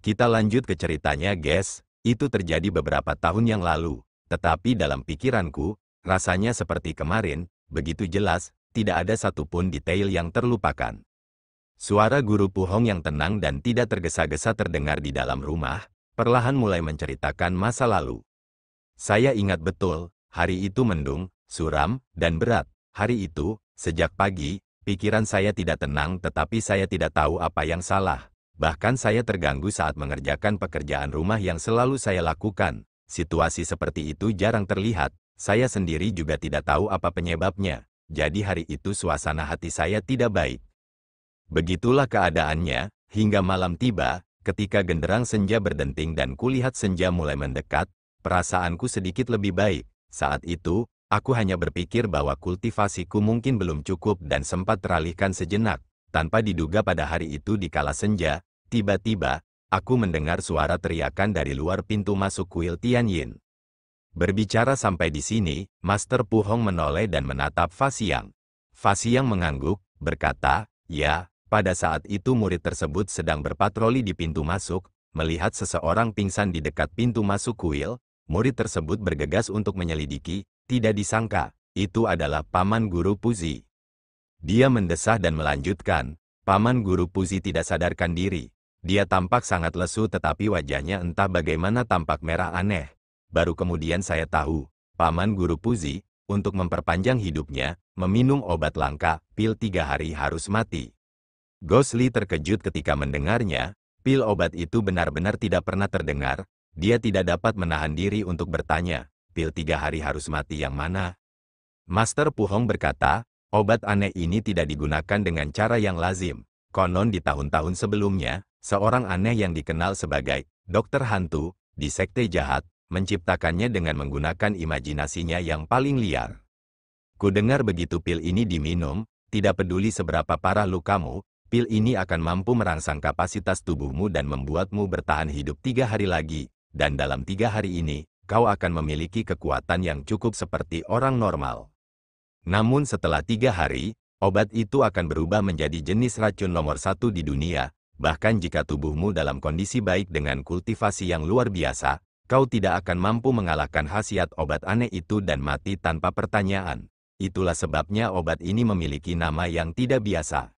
Kita lanjut ke ceritanya, guys. Itu terjadi beberapa tahun yang lalu. Tetapi dalam pikiranku, rasanya seperti kemarin, begitu jelas, tidak ada satupun detail yang terlupakan. Suara guru Puhong yang tenang dan tidak tergesa-gesa terdengar di dalam rumah, perlahan mulai menceritakan masa lalu. Saya ingat betul, hari itu mendung, suram, dan berat. Hari itu, sejak pagi, pikiran saya tidak tenang tetapi saya tidak tahu apa yang salah. Bahkan saya terganggu saat mengerjakan pekerjaan rumah yang selalu saya lakukan. Situasi seperti itu jarang terlihat, saya sendiri juga tidak tahu apa penyebabnya. Jadi hari itu suasana hati saya tidak baik. Begitulah keadaannya, hingga malam tiba, ketika genderang senja berdenting dan kulihat senja mulai mendekat, perasaanku sedikit lebih baik. Saat itu, aku hanya berpikir bahwa kultivasiku mungkin belum cukup dan sempat teralihkan sejenak. Tanpa diduga pada hari itu di kala senja, tiba-tiba, aku mendengar suara teriakan dari luar pintu masuk kuil Tianyin. Berbicara sampai di sini, Master Puhong menoleh dan menatap Fa Xiang. Fa Xiang mengangguk, berkata, "Ya, pada saat itu murid tersebut sedang berpatroli di pintu masuk, melihat seseorang pingsan di dekat pintu masuk kuil, murid tersebut bergegas untuk menyelidiki, tidak disangka, itu adalah Paman Guru Puzi." Dia mendesah dan melanjutkan, "Paman Guru Puzi tidak sadarkan diri. Dia tampak sangat lesu tetapi wajahnya entah bagaimana tampak merah aneh. Baru kemudian saya tahu, Paman Guru Puzi, untuk memperpanjang hidupnya, meminum obat langka, pil 3 hari harus mati." Ghost Li terkejut ketika mendengarnya, pil obat itu benar-benar tidak pernah terdengar, dia tidak dapat menahan diri untuk bertanya, pil 3 hari harus mati yang mana? Master Puhong berkata, obat aneh ini tidak digunakan dengan cara yang lazim. Konon di tahun-tahun sebelumnya, seorang aneh yang dikenal sebagai dokter hantu di sekte jahat, menciptakannya dengan menggunakan imajinasinya yang paling liar. Kudengar begitu pil ini diminum, tidak peduli seberapa parah lukamu, pil ini akan mampu merangsang kapasitas tubuhmu dan membuatmu bertahan hidup 3 hari lagi, dan dalam 3 hari ini, kau akan memiliki kekuatan yang cukup seperti orang normal. Namun setelah 3 hari, obat itu akan berubah menjadi jenis racun nomor 1 di dunia, bahkan jika tubuhmu dalam kondisi baik dengan kultivasi yang luar biasa, kau tidak akan mampu mengalahkan khasiat obat aneh itu dan mati tanpa pertanyaan. Itulah sebabnya obat ini memiliki nama yang tidak biasa.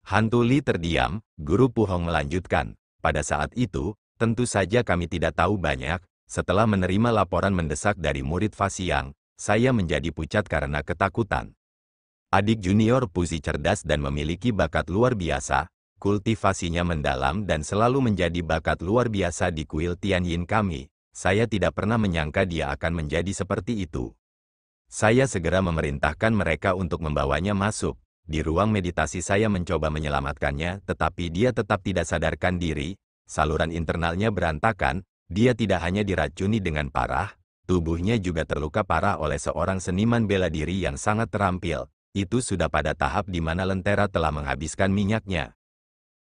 Hantu Li terdiam, Guru Puhong melanjutkan, pada saat itu, tentu saja kami tidak tahu banyak, setelah menerima laporan mendesak dari murid Fa Xiang, saya menjadi pucat karena ketakutan. Adik junior Puzi cerdas dan memiliki bakat luar biasa, kultivasinya mendalam dan selalu menjadi bakat luar biasa di kuil Tianyin kami. Saya tidak pernah menyangka dia akan menjadi seperti itu. Saya segera memerintahkan mereka untuk membawanya masuk. Di ruang meditasi saya mencoba menyelamatkannya, tetapi dia tetap tidak sadarkan diri, saluran internalnya berantakan, dia tidak hanya diracuni dengan parah, tubuhnya juga terluka parah oleh seorang seniman bela diri yang sangat terampil. Itu sudah pada tahap di mana lentera telah menghabiskan minyaknya.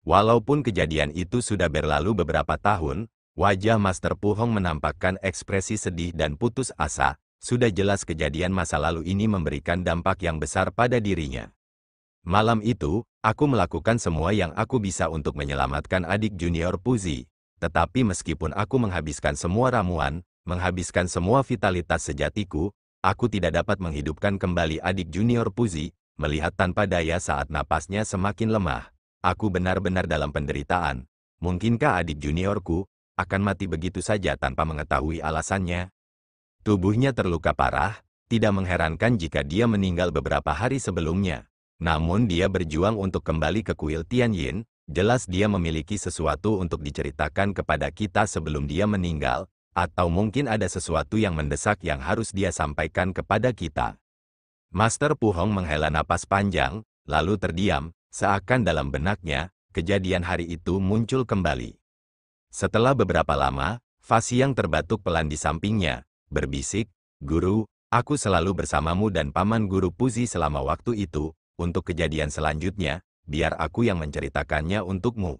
Walaupun kejadian itu sudah berlalu beberapa tahun, wajah Master Puhong menampakkan ekspresi sedih dan putus asa. Sudah jelas kejadian masa lalu ini memberikan dampak yang besar pada dirinya. Malam itu, aku melakukan semua yang aku bisa untuk menyelamatkan adik junior Puzi. Tetapi meskipun aku menghabiskan semua ramuan, menghabiskan semua vitalitas sejatiku, aku tidak dapat menghidupkan kembali adik junior Puzi, melihat tanpa daya saat napasnya semakin lemah. Aku benar-benar dalam penderitaan. Mungkinkah adik juniorku akan mati begitu saja tanpa mengetahui alasannya? Tubuhnya terluka parah, tidak mengherankan jika dia meninggal beberapa hari sebelumnya. Namun dia berjuang untuk kembali ke kuil Tianyin, jelas dia memiliki sesuatu untuk diceritakan kepada kita sebelum dia meninggal, atau mungkin ada sesuatu yang mendesak yang harus dia sampaikan kepada kita. Master Puhong menghela napas panjang, lalu terdiam, seakan dalam benaknya, kejadian hari itu muncul kembali. Setelah beberapa lama, Fa Xiang terbatuk pelan di sampingnya, berbisik, "Guru, aku selalu bersamamu dan Paman Guru Puzi selama waktu itu, untuk kejadian selanjutnya, biar aku yang menceritakannya untukmu."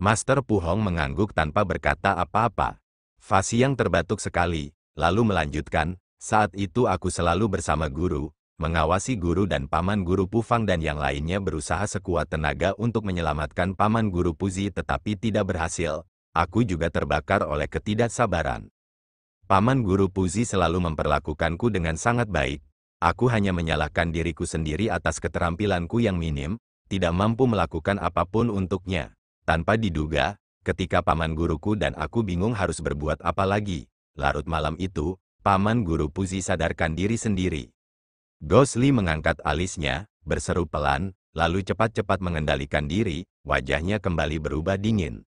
Master Puhong mengangguk tanpa berkata apa-apa. Fa Xiang terbatuk sekali, lalu melanjutkan, "Saat itu aku selalu bersama guru, mengawasi guru dan Paman Guru Pufang dan yang lainnya berusaha sekuat tenaga untuk menyelamatkan Paman Guru Puzi tetapi tidak berhasil. aku juga terbakar oleh ketidaksabaran. Paman Guru Puzi selalu memperlakukanku dengan sangat baik. Aku hanya menyalahkan diriku sendiri atas keterampilanku yang minim, tidak mampu melakukan apapun untuknya. Tanpa diduga, ketika paman guruku dan aku bingung harus berbuat apa lagi. Larut malam itu, paman Guru Puzi sadarkan diri sendiri. Gosli mengangkat alisnya, berseru pelan, lalu cepat-cepat mengendalikan diri, wajahnya kembali berubah dingin.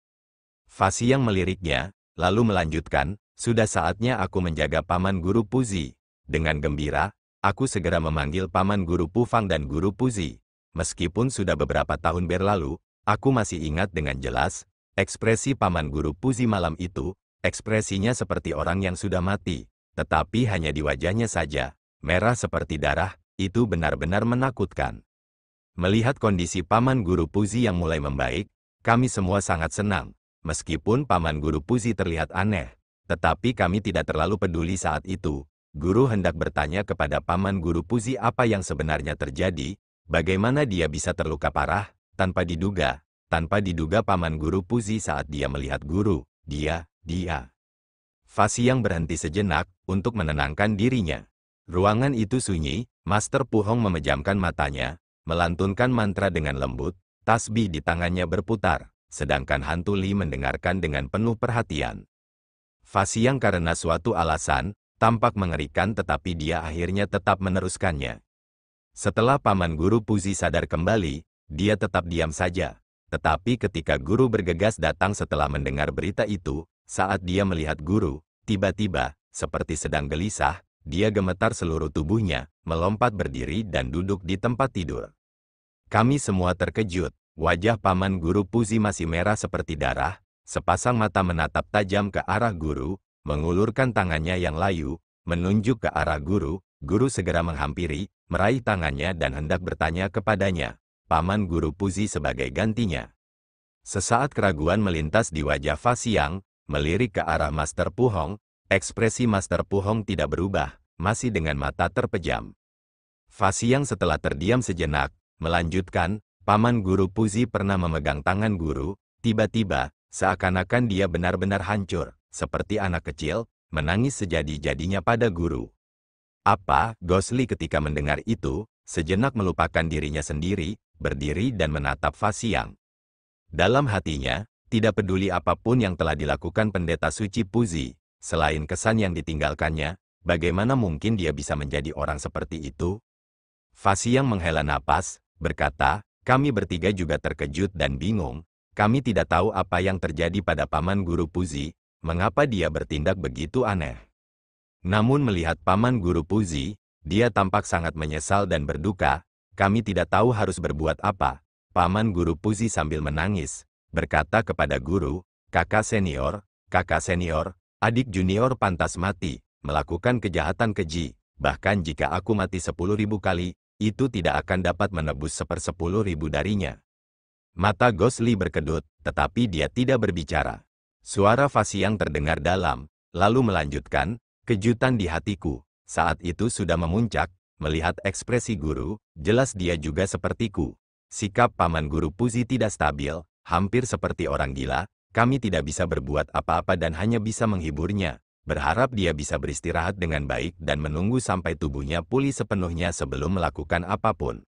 Fasiang meliriknya, lalu melanjutkan, sudah saatnya aku menjaga paman Guru Puzi. Dengan gembira, aku segera memanggil paman Guru Pufang dan Guru Puzi. Meskipun sudah beberapa tahun berlalu, aku masih ingat dengan jelas, ekspresi paman Guru Puzi malam itu, ekspresinya seperti orang yang sudah mati, tetapi hanya di wajahnya saja, merah seperti darah, itu benar-benar menakutkan. Melihat kondisi paman Guru Puzi yang mulai membaik, kami semua sangat senang. Meskipun paman Guru Puzi terlihat aneh, tetapi kami tidak terlalu peduli saat itu. Guru hendak bertanya kepada paman Guru Puzi apa yang sebenarnya terjadi, bagaimana dia bisa terluka parah, tanpa diduga paman Guru Puzi saat dia melihat guru, dia. Fasiang berhenti sejenak, untuk menenangkan dirinya. Ruangan itu sunyi, Master Puhong memejamkan matanya, melantunkan mantra dengan lembut, tasbih di tangannya berputar, sedangkan hantu Li mendengarkan dengan penuh perhatian. Fasiang karena suatu alasan, tampak mengerikan tetapi dia akhirnya tetap meneruskannya. Setelah paman Guru Puzi sadar kembali, dia tetap diam saja. Tetapi ketika guru bergegas datang setelah mendengar berita itu, saat dia melihat guru, tiba-tiba, seperti sedang gelisah, dia gemetar seluruh tubuhnya, melompat berdiri dan duduk di tempat tidur. Kami semua terkejut, wajah paman Guru Puzi masih merah seperti darah, sepasang mata menatap tajam ke arah guru, mengulurkan tangannya yang layu, menunjuk ke arah guru, guru segera menghampiri, meraih tangannya dan hendak bertanya kepadanya, paman Guru Puzi sebagai gantinya. Sesaat keraguan melintas di wajah Fasiang, melirik ke arah Master Puhong, ekspresi Master Puhong tidak berubah, masih dengan mata terpejam. Fasiang setelah terdiam sejenak, melanjutkan, paman Guru Puzi pernah memegang tangan guru, tiba-tiba, seakan-akan dia benar-benar hancur, seperti anak kecil, menangis sejadi-jadinya pada guru. Apa? Gosli ketika mendengar itu, sejenak melupakan dirinya sendiri, berdiri dan menatap Fasiang. Dalam hatinya, tidak peduli apapun yang telah dilakukan pendeta suci Puzi, selain kesan yang ditinggalkannya, bagaimana mungkin dia bisa menjadi orang seperti itu? Fasiang menghela napas, berkata, kami bertiga juga terkejut dan bingung, kami tidak tahu apa yang terjadi pada paman Guru Puzi, mengapa dia bertindak begitu aneh. Namun melihat paman Guru Puzi, dia tampak sangat menyesal dan berduka, kami tidak tahu harus berbuat apa. Paman Guru Puzi sambil menangis, berkata kepada guru, kakak senior, adik junior pantas mati, melakukan kejahatan keji, bahkan jika aku mati 10.000 kali, itu tidak akan dapat menebus 1/10.000 darinya. Mata Gosli berkedut, tetapi dia tidak berbicara. Suara Fasiang terdengar dalam, lalu melanjutkan, kejutan di hatiku, saat itu sudah memuncak, melihat ekspresi guru, jelas dia juga sepertiku. Sikap paman Guru Puzi tidak stabil, hampir seperti orang gila, kami tidak bisa berbuat apa-apa dan hanya bisa menghiburnya, berharap dia bisa beristirahat dengan baik dan menunggu sampai tubuhnya pulih sepenuhnya sebelum melakukan apapun.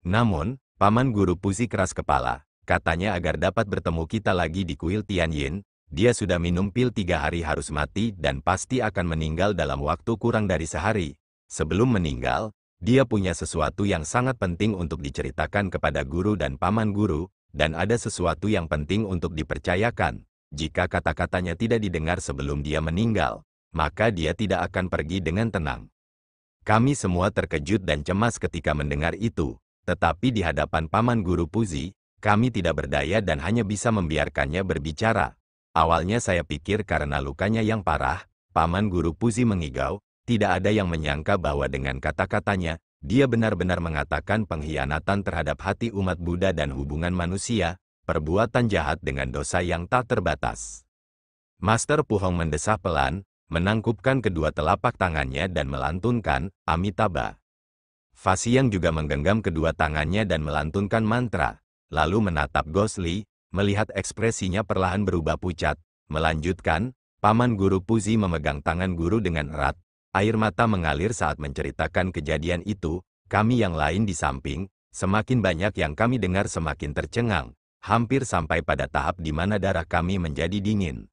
Namun, paman Guru Puzi keras kepala, katanya agar dapat bertemu kita lagi di kuil Tianyin, dia sudah minum pil 3 hari harus mati dan pasti akan meninggal dalam waktu kurang dari sehari. Sebelum meninggal, dia punya sesuatu yang sangat penting untuk diceritakan kepada guru dan paman guru, dan ada sesuatu yang penting untuk dipercayakan. Jika kata-katanya tidak didengar sebelum dia meninggal, maka dia tidak akan pergi dengan tenang. Kami semua terkejut dan cemas ketika mendengar itu, tetapi di hadapan paman Guru Puzi, kami tidak berdaya dan hanya bisa membiarkannya berbicara. Awalnya saya pikir karena lukanya yang parah, paman Guru Puzi mengigau, tidak ada yang menyangka bahwa dengan kata-katanya, dia benar-benar mengatakan pengkhianatan terhadap hati umat Buddha dan hubungan manusia, perbuatan jahat dengan dosa yang tak terbatas. Master Puhong mendesah pelan, menangkupkan kedua telapak tangannya dan melantunkan, Amitabha. Fasiang juga menggenggam kedua tangannya dan melantunkan mantra, lalu menatap Gosli, melihat ekspresinya perlahan berubah pucat. Melanjutkan, Paman Guru Puzi memegang tangan guru dengan erat. Air mata mengalir saat menceritakan kejadian itu. Kami yang lain di samping, semakin banyak yang kami dengar semakin tercengang, hampir sampai pada tahap di mana darah kami menjadi dingin.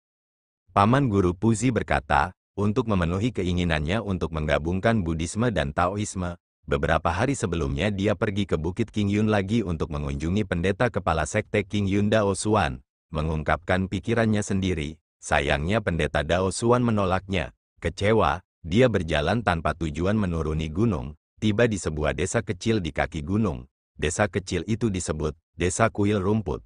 Paman Guru Puzi berkata, untuk memenuhi keinginannya untuk menggabungkan Buddhisme dan Taoisme, beberapa hari sebelumnya dia pergi ke Bukit Qingyun lagi untuk mengunjungi pendeta kepala sekte Qingyun Dao Xuan, mengungkapkan pikirannya sendiri. Sayangnya pendeta Dao Xuan menolaknya. Kecewa, dia berjalan tanpa tujuan menuruni gunung, tiba di sebuah desa kecil di kaki gunung. Desa kecil itu disebut Desa Kuil Rumput.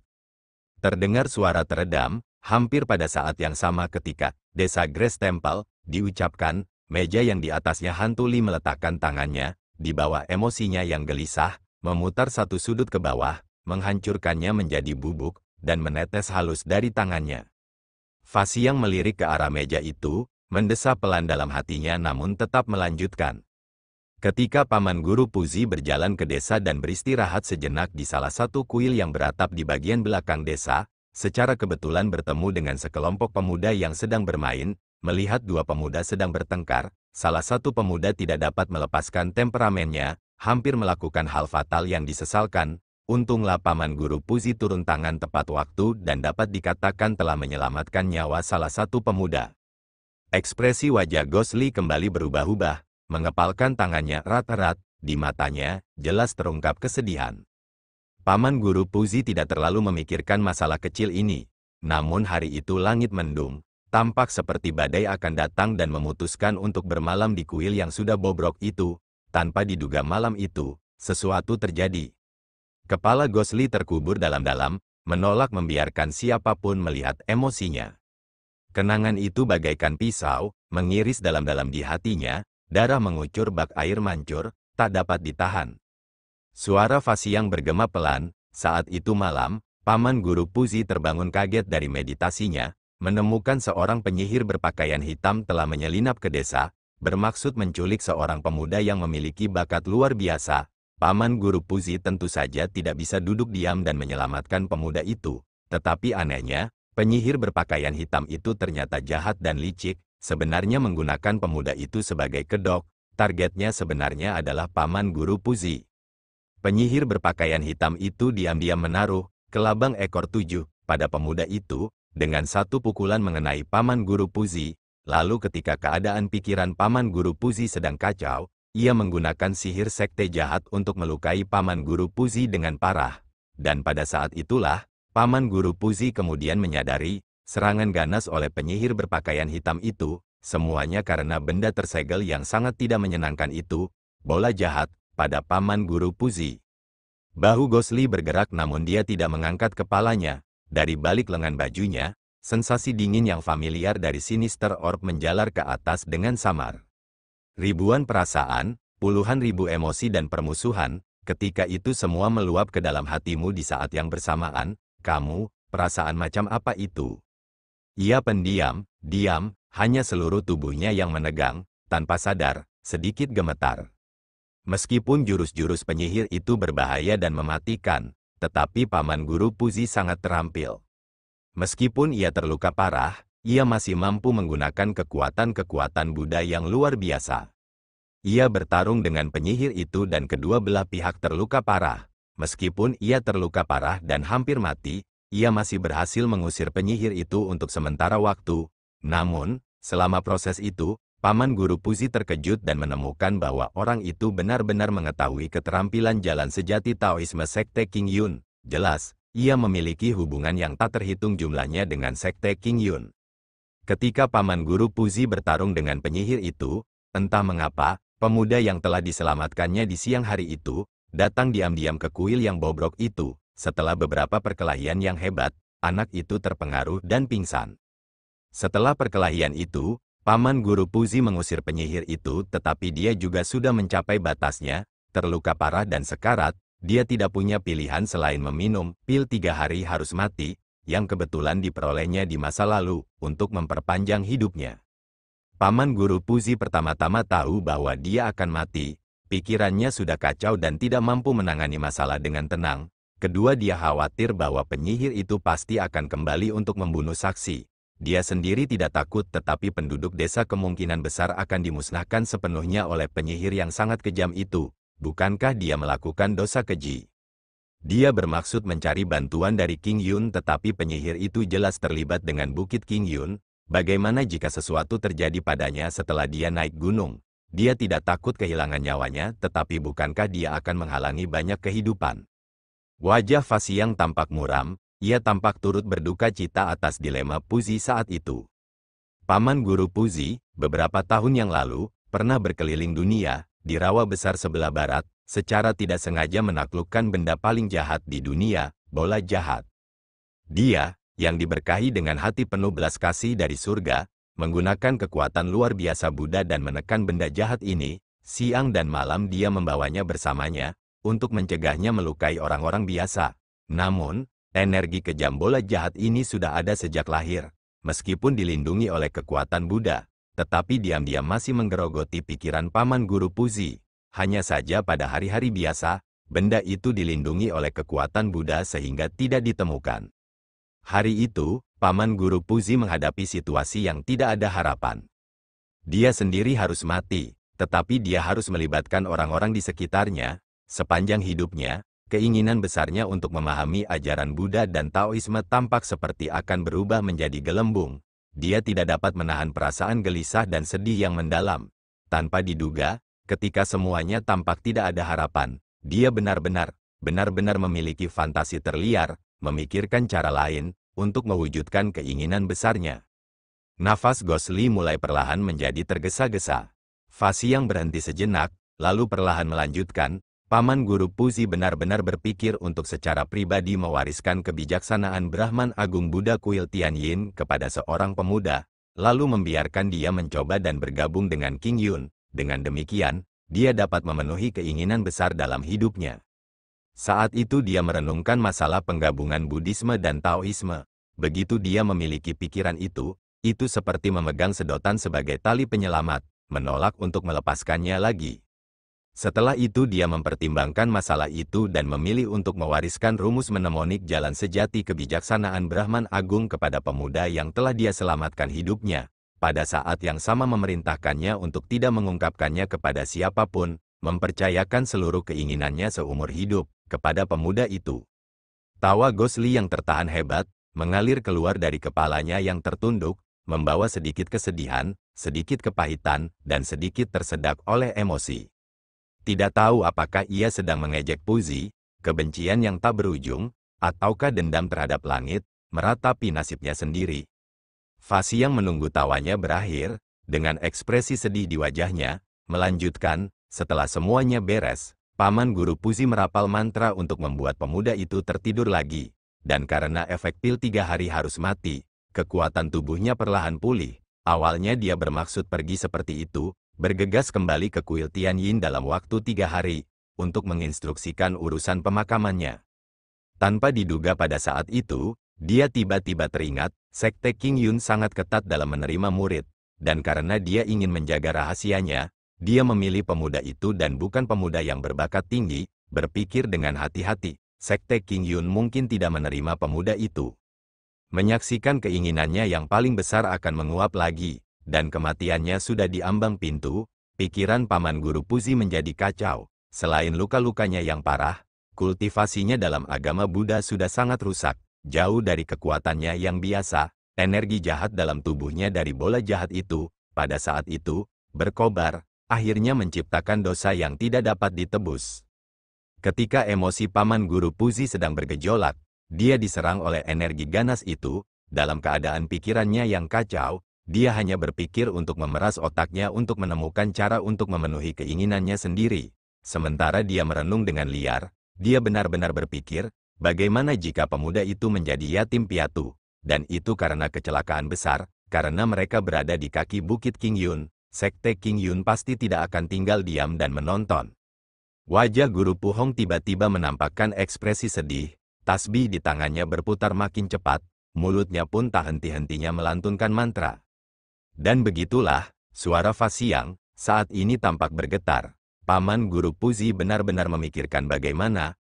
Terdengar suara teredam, hampir pada saat yang sama ketika Desa Grace Temple diucapkan, meja yang di atasnya hantu Li meletakkan tangannya, di bawah emosinya yang gelisah, memutar satu sudut ke bawah, menghancurkannya menjadi bubuk, dan menetes halus dari tangannya. Fasiang melirik ke arah meja itu, mendesah pelan dalam hatinya namun tetap melanjutkan. Ketika Paman Guru Puzi berjalan ke desa dan beristirahat sejenak di salah satu kuil yang beratap di bagian belakang desa, secara kebetulan bertemu dengan sekelompok pemuda yang sedang bermain. Melihat dua pemuda sedang bertengkar, salah satu pemuda tidak dapat melepaskan temperamennya, hampir melakukan hal fatal yang disesalkan. Untunglah Paman Guru Puzi turun tangan tepat waktu dan dapat dikatakan telah menyelamatkan nyawa salah satu pemuda. Ekspresi wajah Gosli kembali berubah-ubah, mengepalkan tangannya erat-erat, di matanya jelas terungkap kesedihan. Paman Guru Puzi tidak terlalu memikirkan masalah kecil ini, namun hari itu langit mendung, tampak seperti badai akan datang dan memutuskan untuk bermalam di kuil yang sudah bobrok itu. Tanpa diduga malam itu, sesuatu terjadi. Kepala Gosli terkubur dalam-dalam, menolak membiarkan siapapun melihat emosinya. Kenangan itu bagaikan pisau, mengiris dalam-dalam di hatinya, darah mengucur bak air mancur, tak dapat ditahan. Suara Fasiang bergema pelan, saat itu malam, Paman Guru Puzi terbangun kaget dari meditasinya, menemukan seorang penyihir berpakaian hitam telah menyelinap ke desa, bermaksud menculik seorang pemuda yang memiliki bakat luar biasa. Paman Guru Puzi tentu saja tidak bisa duduk diam dan menyelamatkan pemuda itu, tetapi anehnya, penyihir berpakaian hitam itu ternyata jahat dan licik, sebenarnya menggunakan pemuda itu sebagai kedok. Targetnya sebenarnya adalah Paman Guru Puzi. Penyihir berpakaian hitam itu diam-diam menaruh kelabang ekor 7 pada pemuda itu, dengan satu pukulan mengenai Paman Guru Puzi. Lalu ketika keadaan pikiran Paman Guru Puzi sedang kacau, ia menggunakan sihir sekte jahat untuk melukai Paman Guru Puzi dengan parah. Dan pada saat itulah, Paman Guru Puzi kemudian menyadari, serangan ganas oleh penyihir berpakaian hitam itu, semuanya karena benda tersegel yang sangat tidak menyenangkan itu, bola jahat, pada Paman Guru Puzi. Bahu Gosli bergerak namun dia tidak mengangkat kepalanya. Dari balik lengan bajunya, sensasi dingin yang familiar dari Sinister Orb menjalar ke atas dengan samar. Ribuan perasaan, puluhan ribu emosi dan permusuhan, ketika itu semua meluap ke dalam hatimu di saat yang bersamaan. Kamu, perasaan macam apa itu? Ia pendiam, diam, hanya seluruh tubuhnya yang menegang, tanpa sadar, sedikit gemetar. Meskipun jurus-jurus penyihir itu berbahaya dan mematikan, tetapi Paman Guru Puzi sangat terampil. Meskipun ia terluka parah, ia masih mampu menggunakan kekuatan-kekuatan Buddha yang luar biasa. Ia bertarung dengan penyihir itu dan kedua belah pihak terluka parah. Meskipun ia terluka parah dan hampir mati, ia masih berhasil mengusir penyihir itu untuk sementara waktu. Namun, selama proses itu, Paman Guru Puzi terkejut dan menemukan bahwa orang itu benar-benar mengetahui keterampilan jalan sejati Taoisme Sekte Qingyun. Jelas, ia memiliki hubungan yang tak terhitung jumlahnya dengan Sekte Qingyun. Ketika Paman Guru Puzi bertarung dengan penyihir itu, entah mengapa, pemuda yang telah diselamatkannya di siang hari itu, datang diam-diam ke kuil yang bobrok itu. Setelah beberapa perkelahian yang hebat, anak itu terpengaruh dan pingsan. Setelah perkelahian itu, Paman Guru Puzi mengusir penyihir itu, tetapi dia juga sudah mencapai batasnya, terluka parah dan sekarat. Dia tidak punya pilihan selain meminum pil 3 hari harus mati, yang kebetulan diperolehnya di masa lalu, untuk memperpanjang hidupnya. Paman Guru Puzi pertama-tama tahu bahwa dia akan mati. Pikirannya sudah kacau dan tidak mampu menangani masalah dengan tenang. Kedua, dia khawatir bahwa penyihir itu pasti akan kembali untuk membunuh saksi. Dia sendiri tidak takut, tetapi penduduk desa kemungkinan besar akan dimusnahkan sepenuhnya oleh penyihir yang sangat kejam itu. Bukankah dia melakukan dosa keji? Dia bermaksud mencari bantuan dari King Yun, tetapi penyihir itu jelas terlibat dengan Bukit King Yun. Bagaimana jika sesuatu terjadi padanya setelah dia naik gunung? Dia tidak takut kehilangan nyawanya, tetapi bukankah dia akan menghalangi banyak kehidupan? Wajah Fa Xiang tampak muram, ia tampak turut berduka cita atas dilema Puzi saat itu. Paman Guru Puzi, beberapa tahun yang lalu, pernah berkeliling dunia, di rawa besar sebelah barat, secara tidak sengaja menaklukkan benda paling jahat di dunia, bola jahat. Dia, yang diberkahi dengan hati penuh belas kasih dari surga, menggunakan kekuatan luar biasa Buddha dan menekan benda jahat ini. Siang dan malam dia membawanya bersamanya, untuk mencegahnya melukai orang-orang biasa. Namun, energi kejam bola jahat ini sudah ada sejak lahir. Meskipun dilindungi oleh kekuatan Buddha, tetapi diam-diam masih menggerogoti pikiran Paman Guru Puzi. Hanya saja pada hari-hari biasa, benda itu dilindungi oleh kekuatan Buddha sehingga tidak ditemukan. Hari itu, Paman Guru Puzi menghadapi situasi yang tidak ada harapan. Dia sendiri harus mati, tetapi dia harus melibatkan orang-orang di sekitarnya. Sepanjang hidupnya, keinginan besarnya untuk memahami ajaran Buddha dan Taoisme tampak seperti akan berubah menjadi gelembung. Dia tidak dapat menahan perasaan gelisah dan sedih yang mendalam. Tanpa diduga, ketika semuanya tampak tidak ada harapan, dia benar-benar memiliki fantasi terliar, memikirkan cara lain untuk mewujudkan keinginan besarnya. Nafas Gosli mulai perlahan menjadi tergesa-gesa. Fa Xiang berhenti sejenak, lalu perlahan melanjutkan. Paman Guru Puzi benar-benar berpikir untuk secara pribadi mewariskan kebijaksanaan Brahman Agung Buddha Kuil Tianyin kepada seorang pemuda, lalu membiarkan dia mencoba dan bergabung dengan King Yun. Dengan demikian, dia dapat memenuhi keinginan besar dalam hidupnya. Saat itu dia merenungkan masalah penggabungan Buddhisme dan Taoisme. Begitu dia memiliki pikiran itu seperti memegang sedotan sebagai tali penyelamat, menolak untuk melepaskannya lagi. Setelah itu dia mempertimbangkan masalah itu dan memilih untuk mewariskan rumus mnemonik jalan sejati kebijaksanaan Brahman Agung kepada pemuda yang telah dia selamatkan hidupnya. Pada saat yang sama memerintahkannya untuk tidak mengungkapkannya kepada siapapun, mempercayakan seluruh keinginannya seumur hidup kepada pemuda itu. Tawa Gosli yang tertahan hebat, mengalir keluar dari kepalanya yang tertunduk, membawa sedikit kesedihan, sedikit kepahitan, dan sedikit tersedak oleh emosi. Tidak tahu apakah ia sedang mengejek Puzi, kebencian yang tak berujung, ataukah dendam terhadap langit, meratapi nasibnya sendiri. Fa Xiang menunggu tawanya berakhir, dengan ekspresi sedih di wajahnya, melanjutkan, setelah semuanya beres, Paman Guru Puzi merapal mantra untuk membuat pemuda itu tertidur lagi, dan karena efek pil 3 hari harus mati, kekuatan tubuhnya perlahan pulih. Awalnya dia bermaksud pergi seperti itu, bergegas kembali ke kuil Tianyin dalam waktu 3 hari, untuk menginstruksikan urusan pemakamannya. Tanpa diduga pada saat itu, dia tiba-tiba teringat, Sekte King Yun sangat ketat dalam menerima murid, dan karena dia ingin menjaga rahasianya, dia memilih pemuda itu dan bukan pemuda yang berbakat tinggi. Berpikir dengan hati-hati, Sekte King Yun mungkin tidak menerima pemuda itu. Menyaksikan keinginannya yang paling besar akan menguap lagi, dan kematiannya sudah di ambang pintu, pikiran Paman Guru Puzi menjadi kacau. Selain luka-lukanya yang parah, kultivasinya dalam agama Buddha sudah sangat rusak, jauh dari kekuatannya yang biasa. Energi jahat dalam tubuhnya dari bola jahat itu, pada saat itu, berkobar, akhirnya menciptakan dosa yang tidak dapat ditebus. Ketika emosi Paman Guru Puzi sedang bergejolak, dia diserang oleh energi ganas itu. Dalam keadaan pikirannya yang kacau, dia hanya berpikir untuk memeras otaknya untuk menemukan cara untuk memenuhi keinginannya sendiri. Sementara dia merenung dengan liar, dia benar-benar berpikir, bagaimana jika pemuda itu menjadi yatim piatu, dan itu karena kecelakaan besar, karena mereka berada di kaki Bukit King Yun. Sekte King Yun pasti tidak akan tinggal diam dan menonton. Wajah Guru Puhong tiba-tiba menampakkan ekspresi sedih, tasbih di tangannya berputar makin cepat, mulutnya pun tak henti-hentinya melantunkan mantra. Dan begitulah, suara Fa Xiang saat ini tampak bergetar. Paman Guru Puzi benar-benar memikirkan bagaimana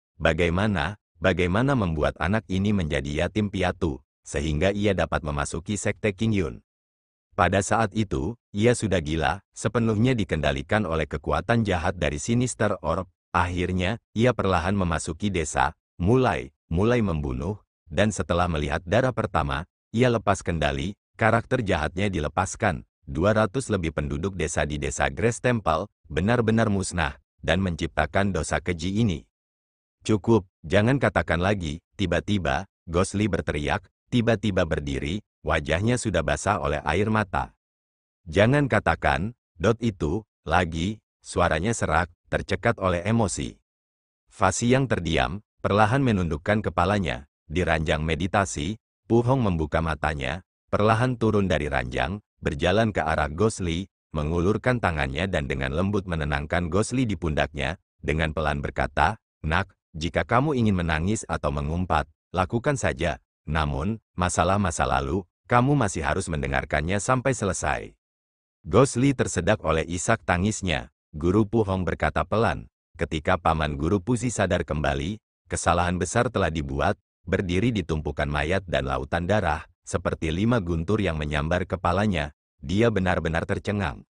bagaimana membuat anak ini menjadi yatim piatu, sehingga ia dapat memasuki sekte King Yun. Pada saat itu, ia sudah gila, sepenuhnya dikendalikan oleh kekuatan jahat dari Sinister Orb. Akhirnya, ia perlahan memasuki desa, mulai membunuh, dan setelah melihat darah pertama, ia lepas kendali, karakter jahatnya dilepaskan. 200 lebih penduduk desa di desa Grace Temple benar-benar musnah, dan menciptakan dosa keji ini. Cukup, jangan katakan lagi. Tiba-tiba, Ghostly berteriak, tiba-tiba berdiri, wajahnya sudah basah oleh air mata. Jangan katakan, itu, lagi, suaranya serak, tercekat oleh emosi. Fasi yang terdiam, perlahan menundukkan kepalanya. Di ranjang meditasi, Pu Hong membuka matanya, perlahan turun dari ranjang, berjalan ke arah Ghostly, mengulurkan tangannya dan dengan lembut menenangkan Ghostly di pundaknya, dengan pelan berkata, "Nak, jika kamu ingin menangis atau mengumpat, lakukan saja. Namun, masalah masa lalu, kamu masih harus mendengarkannya sampai selesai." Ghostly tersedak oleh isak tangisnya. Guru Pu Hong berkata pelan, "Ketika Paman Guru Puzi sadar kembali, kesalahan besar telah dibuat, berdiri di tumpukan mayat dan lautan darah, seperti 5 guntur yang menyambar kepalanya, dia benar-benar tercengang.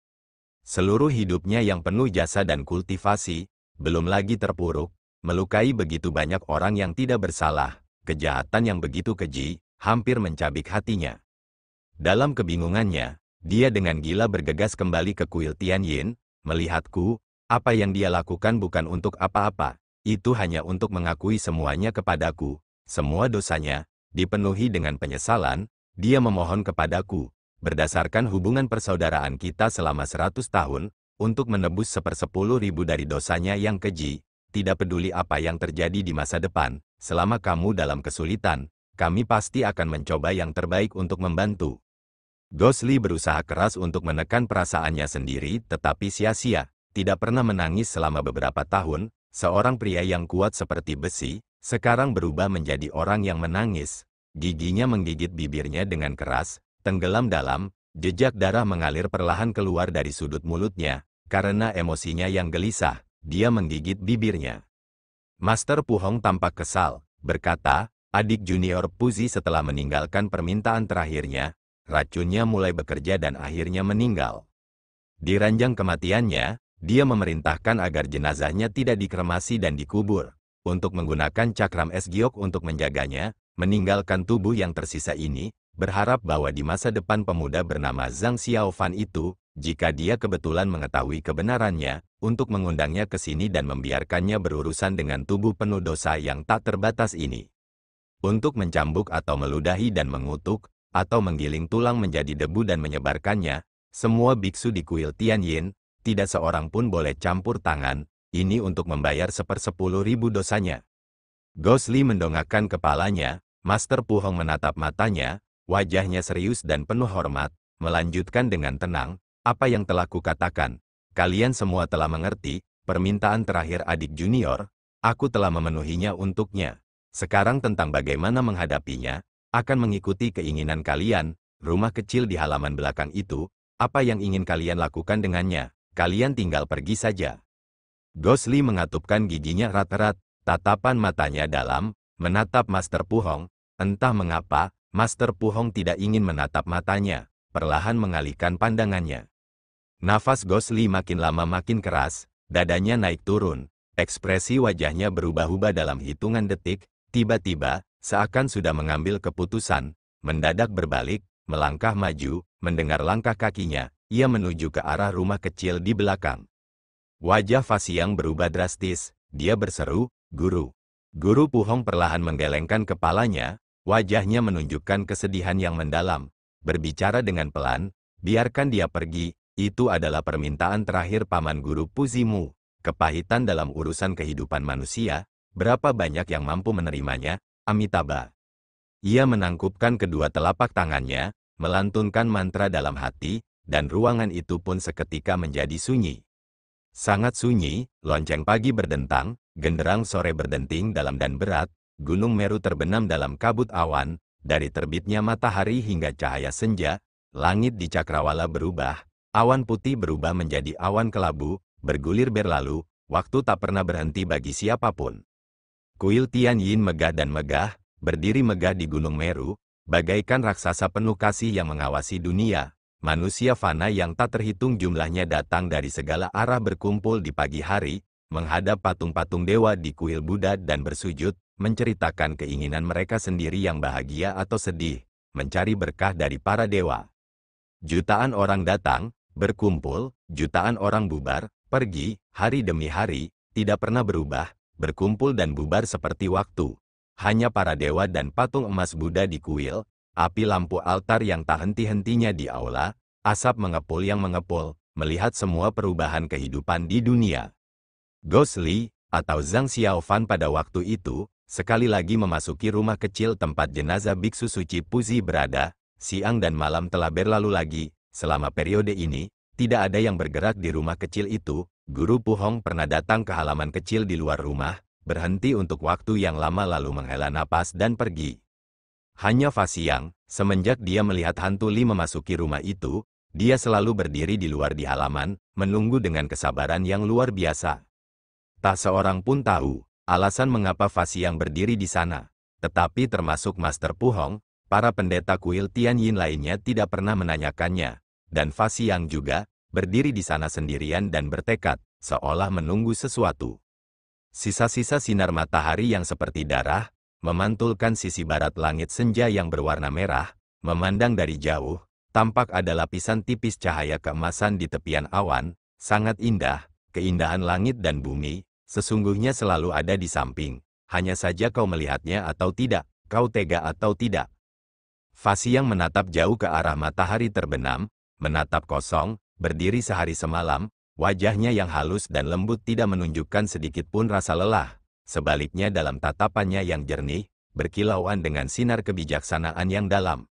Seluruh hidupnya yang penuh jasa dan kultivasi, belum lagi terpuruk, melukai begitu banyak orang yang tidak bersalah, kejahatan yang begitu keji, hampir mencabik hatinya. Dalam kebingungannya, dia dengan gila bergegas kembali ke kuil Tianyin, melihatku, apa yang dia lakukan bukan untuk apa-apa, itu hanya untuk mengakui semuanya kepadaku, semua dosanya, dipenuhi dengan penyesalan, dia memohon kepadaku, berdasarkan hubungan persaudaraan kita selama 100 tahun, untuk menebus 1/10.000 dari dosanya yang keji, tidak peduli apa yang terjadi di masa depan, selama kamu dalam kesulitan, kami pasti akan mencoba yang terbaik untuk membantu." Ghostly berusaha keras untuk menekan perasaannya sendiri, tetapi sia-sia, tidak pernah menangis selama beberapa tahun, seorang pria yang kuat seperti besi, sekarang berubah menjadi orang yang menangis. Giginya menggigit bibirnya dengan keras, tenggelam dalam, jejak darah mengalir perlahan keluar dari sudut mulutnya, karena emosinya yang gelisah, dia menggigit bibirnya. Master Pu Hong tampak kesal, berkata, "Adik junior Puzi setelah meninggalkan permintaan terakhirnya, racunnya mulai bekerja dan akhirnya meninggal. Di ranjang kematiannya, dia memerintahkan agar jenazahnya tidak dikremasi dan dikubur, untuk menggunakan cakram es giok untuk menjaganya, meninggalkan tubuh yang tersisa ini, berharap bahwa di masa depan pemuda bernama Zhang Xiaofan itu, jika dia kebetulan mengetahui kebenarannya, untuk mengundangnya ke sini dan membiarkannya berurusan dengan tubuh penuh dosa yang tak terbatas ini. Untuk mencambuk atau meludahi dan mengutuk, atau menggiling tulang menjadi debu dan menyebarkannya, semua biksu di kuil Tianyin, tidak seorang pun boleh campur tangan, ini untuk membayar 1/10.000 dosanya." Ghostly mendongakkan kepalanya, Master Pu Hong menatap matanya, wajahnya serius dan penuh hormat, melanjutkan dengan tenang, "Apa yang telah kukatakan, kalian semua telah mengerti, permintaan terakhir adik junior, aku telah memenuhinya untuknya. Sekarang tentang bagaimana menghadapinya, akan mengikuti keinginan kalian, rumah kecil di halaman belakang itu, apa yang ingin kalian lakukan dengannya, kalian tinggal pergi saja." Ghostly mengatupkan giginya erat-erat, tatapan matanya dalam, menatap Master Pu Hong. Entah mengapa, Master Pu Hong tidak ingin menatap matanya, perlahan mengalihkan pandangannya. Nafas Ghostly makin lama makin keras, dadanya naik turun, ekspresi wajahnya berubah-ubah dalam hitungan detik, tiba-tiba, seakan sudah mengambil keputusan, mendadak berbalik, melangkah maju, mendengar langkah kakinya, ia menuju ke arah rumah kecil di belakang. Wajah Fasiang berubah drastis, dia berseru, "Guru." Guru Pu Hong perlahan menggelengkan kepalanya, wajahnya menunjukkan kesedihan yang mendalam, berbicara dengan pelan, "Biarkan dia pergi, itu adalah permintaan terakhir Paman Guru Puzimu. Kepahitan dalam urusan kehidupan manusia, berapa banyak yang mampu menerimanya, Amitabha." Ia menangkupkan kedua telapak tangannya, melantunkan mantra dalam hati, dan ruangan itu pun seketika menjadi sunyi. Sangat sunyi, lonceng pagi berdentang, genderang sore berdenting dalam dan berat, Gunung Meru terbenam dalam kabut awan, dari terbitnya matahari hingga cahaya senja, langit di Cakrawala berubah, awan putih berubah menjadi awan kelabu, bergulir berlalu, waktu tak pernah berhenti bagi siapapun. Kuil Tianyin megah dan megah, berdiri megah di Gunung Meru, bagaikan raksasa penuh kasih yang mengawasi dunia. Manusia fana yang tak terhitung jumlahnya datang dari segala arah berkumpul di pagi hari, menghadap patung-patung dewa di kuil Buddha dan bersujud, menceritakan keinginan mereka sendiri yang bahagia atau sedih, mencari berkah dari para dewa. Jutaan orang datang, berkumpul, jutaan orang bubar, pergi, hari demi hari, tidak pernah berubah, berkumpul dan bubar seperti waktu. Hanya para dewa dan patung emas Buddha di kuil, api lampu altar yang tak henti-hentinya di aula, asap mengepul yang mengepul, melihat semua perubahan kehidupan di dunia. Ghost Li, atau Zhang Xiaofan pada waktu itu, sekali lagi memasuki rumah kecil tempat jenazah biksu suci Puzi berada. Siang dan malam telah berlalu lagi, selama periode ini, tidak ada yang bergerak di rumah kecil itu. Guru Puhong pernah datang ke halaman kecil di luar rumah, berhenti untuk waktu yang lama lalu menghela napas dan pergi. Hanya Fa Xiang, semenjak dia melihat hantu Li memasuki rumah itu, dia selalu berdiri di luar di halaman, menunggu dengan kesabaran yang luar biasa. Tak seorang pun tahu alasan mengapa Fa Xiang berdiri di sana, tetapi termasuk Master Puhong, para pendeta kuil Tianyin lainnya tidak pernah menanyakannya, dan Fa Xiang juga berdiri di sana sendirian dan bertekad, seolah menunggu sesuatu. Sisa-sisa sinar matahari yang seperti darah, memantulkan sisi barat langit senja yang berwarna merah, memandang dari jauh, tampak ada lapisan tipis cahaya keemasan di tepian awan, sangat indah, keindahan langit dan bumi, sesungguhnya selalu ada di samping, hanya saja kau melihatnya atau tidak, kau tega atau tidak. Fa Xiang menatap jauh ke arah matahari terbenam, menatap kosong, berdiri sehari semalam, wajahnya yang halus dan lembut tidak menunjukkan sedikit pun rasa lelah. Sebaliknya dalam tatapannya yang jernih, berkilauan dengan sinar kebijaksanaan yang dalam.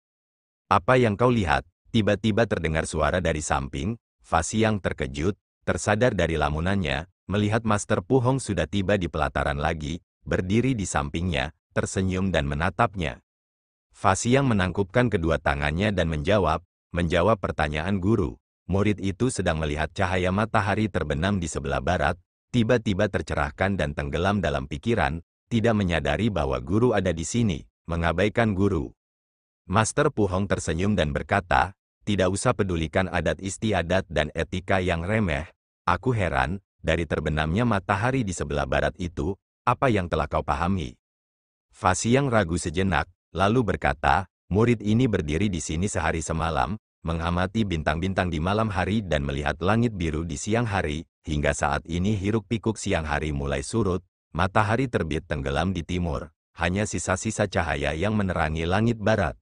Apa yang kau lihat? Tiba-tiba terdengar suara dari samping. Fa Xiang terkejut, tersadar dari lamunannya, melihat Master Puhong sudah tiba di pelataran lagi, berdiri di sampingnya, tersenyum dan menatapnya. Fa Xiang menangkupkan kedua tangannya dan menjawab pertanyaan guru. Murid itu sedang melihat cahaya matahari terbenam di sebelah barat, tiba-tiba tercerahkan dan tenggelam dalam pikiran, tidak menyadari bahwa guru ada di sini, mengabaikan guru. Master Puhong tersenyum dan berkata, tidak usah pedulikan adat istiadat dan etika yang remeh. Aku heran, dari terbenamnya matahari di sebelah barat itu, apa yang telah kau pahami? Fa Xiang ragu sejenak, lalu berkata, murid ini berdiri di sini sehari semalam, mengamati bintang-bintang di malam hari dan melihat langit biru di siang hari. Hingga saat ini hiruk-pikuk siang hari mulai surut, matahari terbit tenggelam di timur, hanya sisa-sisa cahaya yang menerangi langit barat.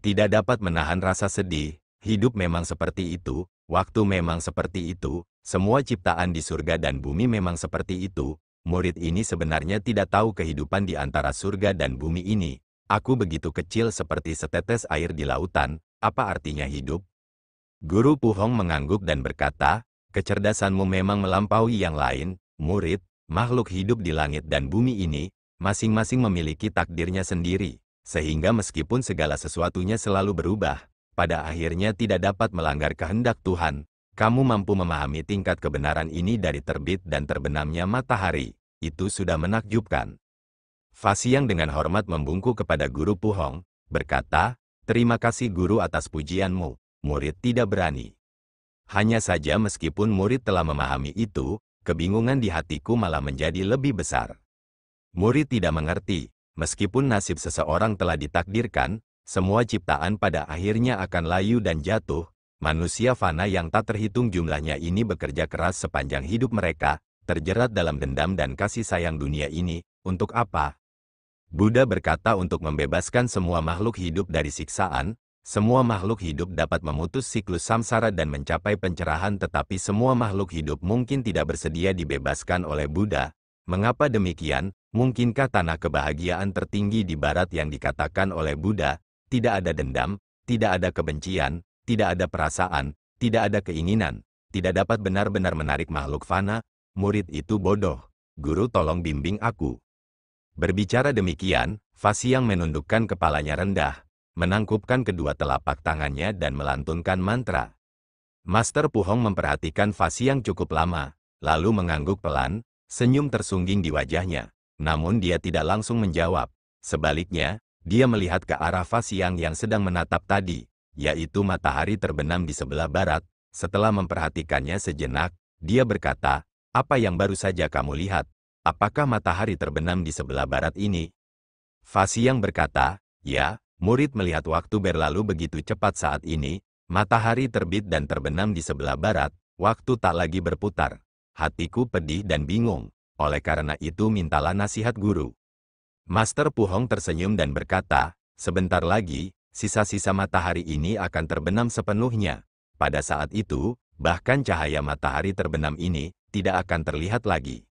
Tidak dapat menahan rasa sedih, hidup memang seperti itu, waktu memang seperti itu, semua ciptaan di surga dan bumi memang seperti itu. Murid ini sebenarnya tidak tahu kehidupan di antara surga dan bumi ini. Aku begitu kecil seperti setetes air di lautan, apa artinya hidup? Guru Puhong mengangguk dan berkata, kecerdasanmu memang melampaui yang lain, murid. Makhluk hidup di langit dan bumi ini, masing-masing memiliki takdirnya sendiri, sehingga meskipun segala sesuatunya selalu berubah, pada akhirnya tidak dapat melanggar kehendak Tuhan. Kamu mampu memahami tingkat kebenaran ini dari terbit dan terbenamnya matahari, itu sudah menakjubkan. Fa Xiang dengan hormat membungkuk kepada Guru Puhong, berkata, terima kasih guru atas pujianmu, murid tidak berani. Hanya saja meskipun murid telah memahami itu, kebingungan di hatiku malah menjadi lebih besar. Murid tidak mengerti, meskipun nasib seseorang telah ditakdirkan, semua ciptaan pada akhirnya akan layu dan jatuh. Manusia fana yang tak terhitung jumlahnya ini bekerja keras sepanjang hidup mereka, terjerat dalam dendam dan kasih sayang dunia ini, untuk apa? Buddha berkata untuk membebaskan semua makhluk hidup dari siksaan. Semua makhluk hidup dapat memutus siklus samsara dan mencapai pencerahan, tetapi semua makhluk hidup mungkin tidak bersedia dibebaskan oleh Buddha. Mengapa demikian? Mungkinkah tanah kebahagiaan tertinggi di barat yang dikatakan oleh Buddha, tidak ada dendam, tidak ada kebencian, tidak ada perasaan, tidak ada keinginan, tidak dapat benar-benar menarik makhluk fana? Murid itu bodoh. Guru tolong bimbing aku. Berbicara demikian, Fa Xiang menundukkan kepalanya rendah, menangkupkan kedua telapak tangannya dan melantunkan mantra. Master Puhong memperhatikan Fa Xiang cukup lama, lalu mengangguk pelan, senyum tersungging di wajahnya. namun dia tidak langsung menjawab. Sebaliknya, dia melihat ke arah Fa Xiang yang sedang menatap tadi, yaitu matahari terbenam di sebelah barat. Setelah memperhatikannya sejenak, dia berkata, "Apa yang baru saja kamu lihat? Apakah matahari terbenam di sebelah barat ini?" Fa Xiang berkata, "Ya, murid melihat waktu berlalu begitu cepat saat ini, matahari terbit dan terbenam di sebelah barat, waktu tak lagi berputar. Hatiku pedih dan bingung, oleh karena itu mintalah nasihat guru." Master Pu Hong tersenyum dan berkata, "Sebentar lagi, sisa-sisa matahari ini akan terbenam sepenuhnya. Pada saat itu, bahkan cahaya matahari terbenam ini tidak akan terlihat lagi."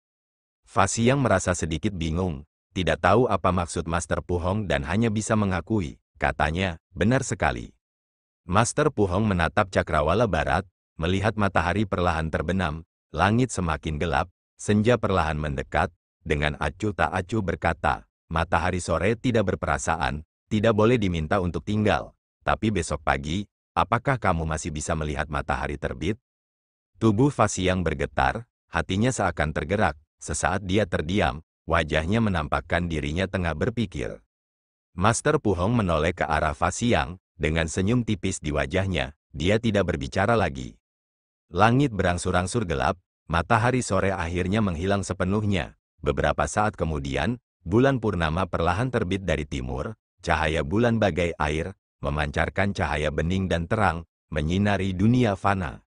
Fa Xiang merasa sedikit bingung, tidak tahu apa maksud Master Pu Hong dan hanya bisa mengakui, katanya, "Benar sekali." Master Pu Hong menatap cakrawala barat, melihat matahari perlahan terbenam, langit semakin gelap, senja perlahan mendekat, dengan acuh tak acuh berkata, "Matahari sore tidak berperasaan, tidak boleh diminta untuk tinggal. Tapi besok pagi, apakah kamu masih bisa melihat matahari terbit?" Tubuh Fa Xiang bergetar, hatinya seakan tergerak. Sesaat dia terdiam, wajahnya menampakkan dirinya tengah berpikir. Master Pu Hong menoleh ke arah Fa Xiang, dengan senyum tipis di wajahnya, dia tidak berbicara lagi. Langit berangsur-angsur gelap, matahari sore akhirnya menghilang sepenuhnya. Beberapa saat kemudian, bulan purnama perlahan terbit dari timur, cahaya bulan bagai air, memancarkan cahaya bening dan terang, menyinari dunia fana.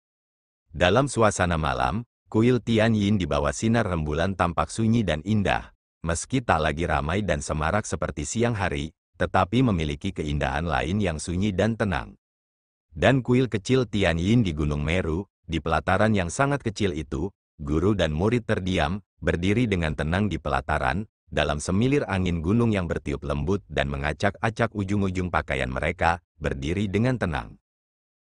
Dalam suasana malam, kuil Tianyin di bawah sinar rembulan tampak sunyi dan indah. Meski tak lagi ramai dan semarak seperti siang hari, tetapi memiliki keindahan lain yang sunyi dan tenang. Dan kuil kecil Tianyin di Gunung Meru, di pelataran yang sangat kecil itu, guru dan murid terdiam, berdiri dengan tenang di pelataran, dalam semilir angin gunung yang bertiup lembut dan mengacak-acak ujung-ujung pakaian mereka, berdiri dengan tenang.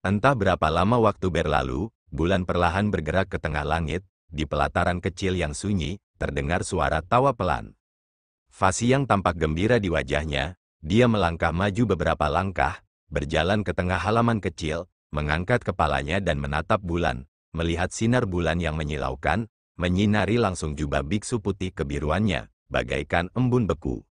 Entah berapa lama waktu berlalu, bulan perlahan bergerak ke tengah langit, di pelataran kecil yang sunyi, terdengar suara tawa pelan. Fa Xiang tampak gembira di wajahnya, dia melangkah maju beberapa langkah, berjalan ke tengah halaman kecil, mengangkat kepalanya dan menatap bulan, melihat sinar bulan yang menyilaukan, menyinari langsung jubah biksu putih kebiruannya, bagaikan embun beku.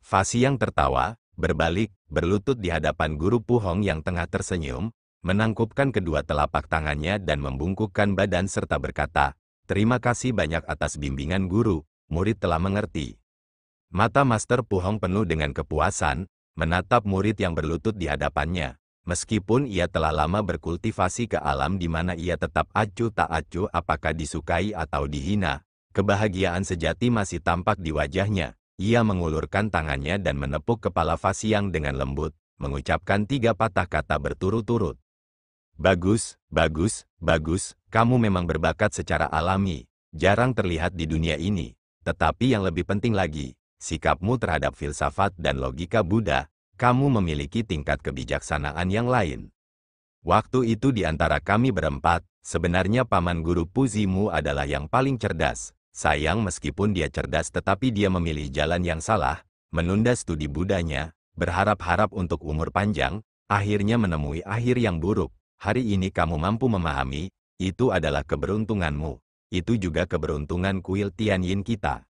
Fa Xiang tertawa, berbalik, berlutut di hadapan guru Pu Hong yang tengah tersenyum, menangkupkan kedua telapak tangannya dan membungkukkan badan serta berkata, "Terima kasih banyak atas bimbingan guru, murid telah mengerti." Mata Master Pu Hong penuh dengan kepuasan, menatap murid yang berlutut di hadapannya. Meskipun ia telah lama berkultivasi ke alam di mana ia tetap acuh tak acuh apakah disukai atau dihina, kebahagiaan sejati masih tampak di wajahnya. Ia mengulurkan tangannya dan menepuk kepala Fa Xiang dengan lembut, mengucapkan 3 patah kata berturut-turut. "Bagus, bagus, bagus, kamu memang berbakat secara alami, jarang terlihat di dunia ini. Tetapi yang lebih penting lagi, sikapmu terhadap filsafat dan logika Buddha, kamu memiliki tingkat kebijaksanaan yang lain." Waktu itu di antara kami berempat, sebenarnya paman guru Puzimu adalah yang paling cerdas. Sayang meskipun dia cerdas tetapi dia memilih jalan yang salah, menunda studi Buddhanya, berharap-harap untuk umur panjang, akhirnya menemui akhir yang buruk. Hari ini kamu mampu memahami, itu adalah keberuntunganmu. Itu juga keberuntungan kuil Tianyin kita.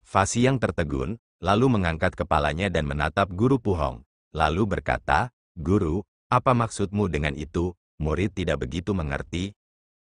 Fa Xiang tertegun, lalu mengangkat kepalanya dan menatap guru Pu Hong. Lalu berkata, "Guru, apa maksudmu dengan itu? Murid tidak begitu mengerti."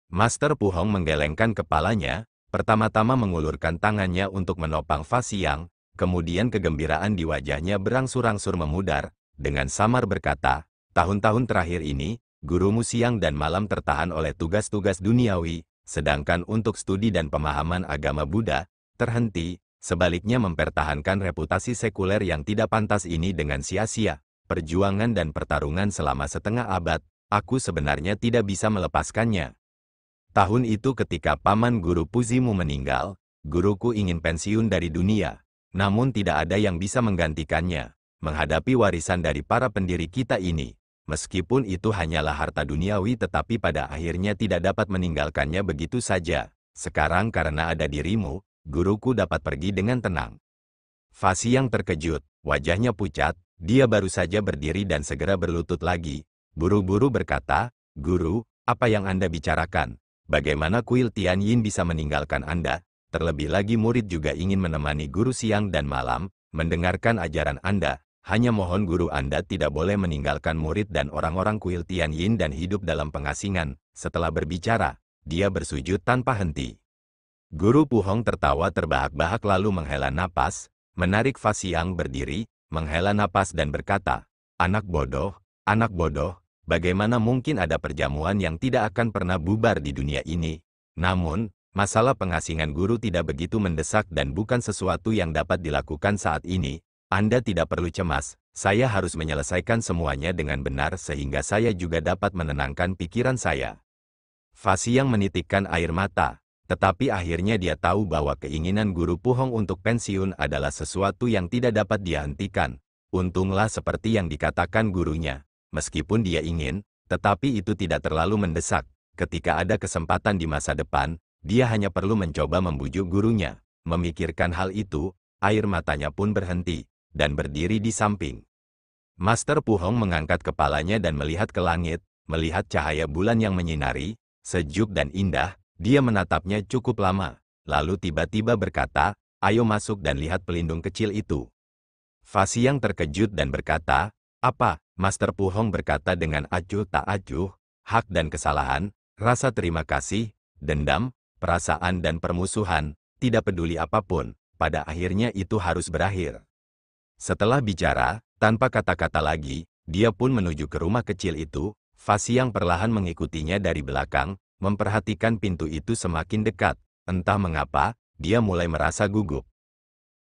Master Pu Hong menggelengkan kepalanya, pertama-tama mengulurkan tangannya untuk menopang Fa Xiang, kemudian kegembiraan di wajahnya berangsur-angsur memudar, dengan samar berkata, "Tahun-tahun terakhir ini, gurumu siang dan malam tertahan oleh tugas-tugas duniawi, sedangkan untuk studi dan pemahaman agama Buddha, terhenti, sebaliknya mempertahankan reputasi sekuler yang tidak pantas ini dengan sia-sia. Perjuangan dan pertarungan selama setengah abad, aku sebenarnya tidak bisa melepaskannya. Tahun itu ketika paman guru Puzimu meninggal, guruku ingin pensiun dari dunia, namun tidak ada yang bisa menggantikannya. Menghadapi warisan dari para pendiri kita ini, meskipun itu hanyalah harta duniawi tetapi pada akhirnya tidak dapat meninggalkannya begitu saja. Sekarang karena ada dirimu, guruku dapat pergi dengan tenang." Fa Xiang terkejut, wajahnya pucat, dia baru saja berdiri dan segera berlutut lagi. Buru-buru berkata, "Guru, apa yang Anda bicarakan? Bagaimana kuil Tianyin bisa meninggalkan Anda? terlebih lagi murid juga ingin menemani guru siang dan malam, mendengarkan ajaran Anda. Hanya mohon guru Anda tidak boleh meninggalkan murid dan orang-orang kuil Tianyin dan hidup dalam pengasingan. Setelah berbicara, dia bersujud tanpa henti. Guru Pu Hong tertawa terbahak-bahak lalu menghela napas, menarik Fa Xiang berdiri, menghela napas dan berkata, anak bodoh, bagaimana mungkin ada perjamuan yang tidak akan pernah bubar di dunia ini? Namun, masalah pengasingan guru tidak begitu mendesak dan bukan sesuatu yang dapat dilakukan saat ini. Anda tidak perlu cemas, saya harus menyelesaikan semuanya dengan benar sehingga saya juga dapat menenangkan pikiran saya. Fa Xiang menitikkan air mata, tetapi akhirnya dia tahu bahwa keinginan guru Pu Hong untuk pensiun adalah sesuatu yang tidak dapat dia hentikan. Untunglah seperti yang dikatakan gurunya, meskipun dia ingin, tetapi itu tidak terlalu mendesak. Ketika ada kesempatan di masa depan, dia hanya perlu mencoba membujuk gurunya. Memikirkan hal itu, air matanya pun berhenti dan berdiri di samping. Master Pu Hong mengangkat kepalanya dan melihat ke langit, melihat cahaya bulan yang menyinari, sejuk dan indah. Dia menatapnya cukup lama, lalu tiba-tiba berkata, ayo masuk dan lihat pelindung kecil itu. Fa Xiang terkejut dan berkata, apa? Master Pu Hong berkata dengan acuh tak acuh, hak dan kesalahan, rasa terima kasih, dendam, perasaan dan permusuhan, tidak peduli apapun, pada akhirnya itu harus berakhir. Setelah bicara, tanpa kata-kata lagi, dia pun menuju ke rumah kecil itu. Fa Xiang perlahan mengikutinya dari belakang, memperhatikan pintu itu semakin dekat. Entah mengapa, dia mulai merasa gugup.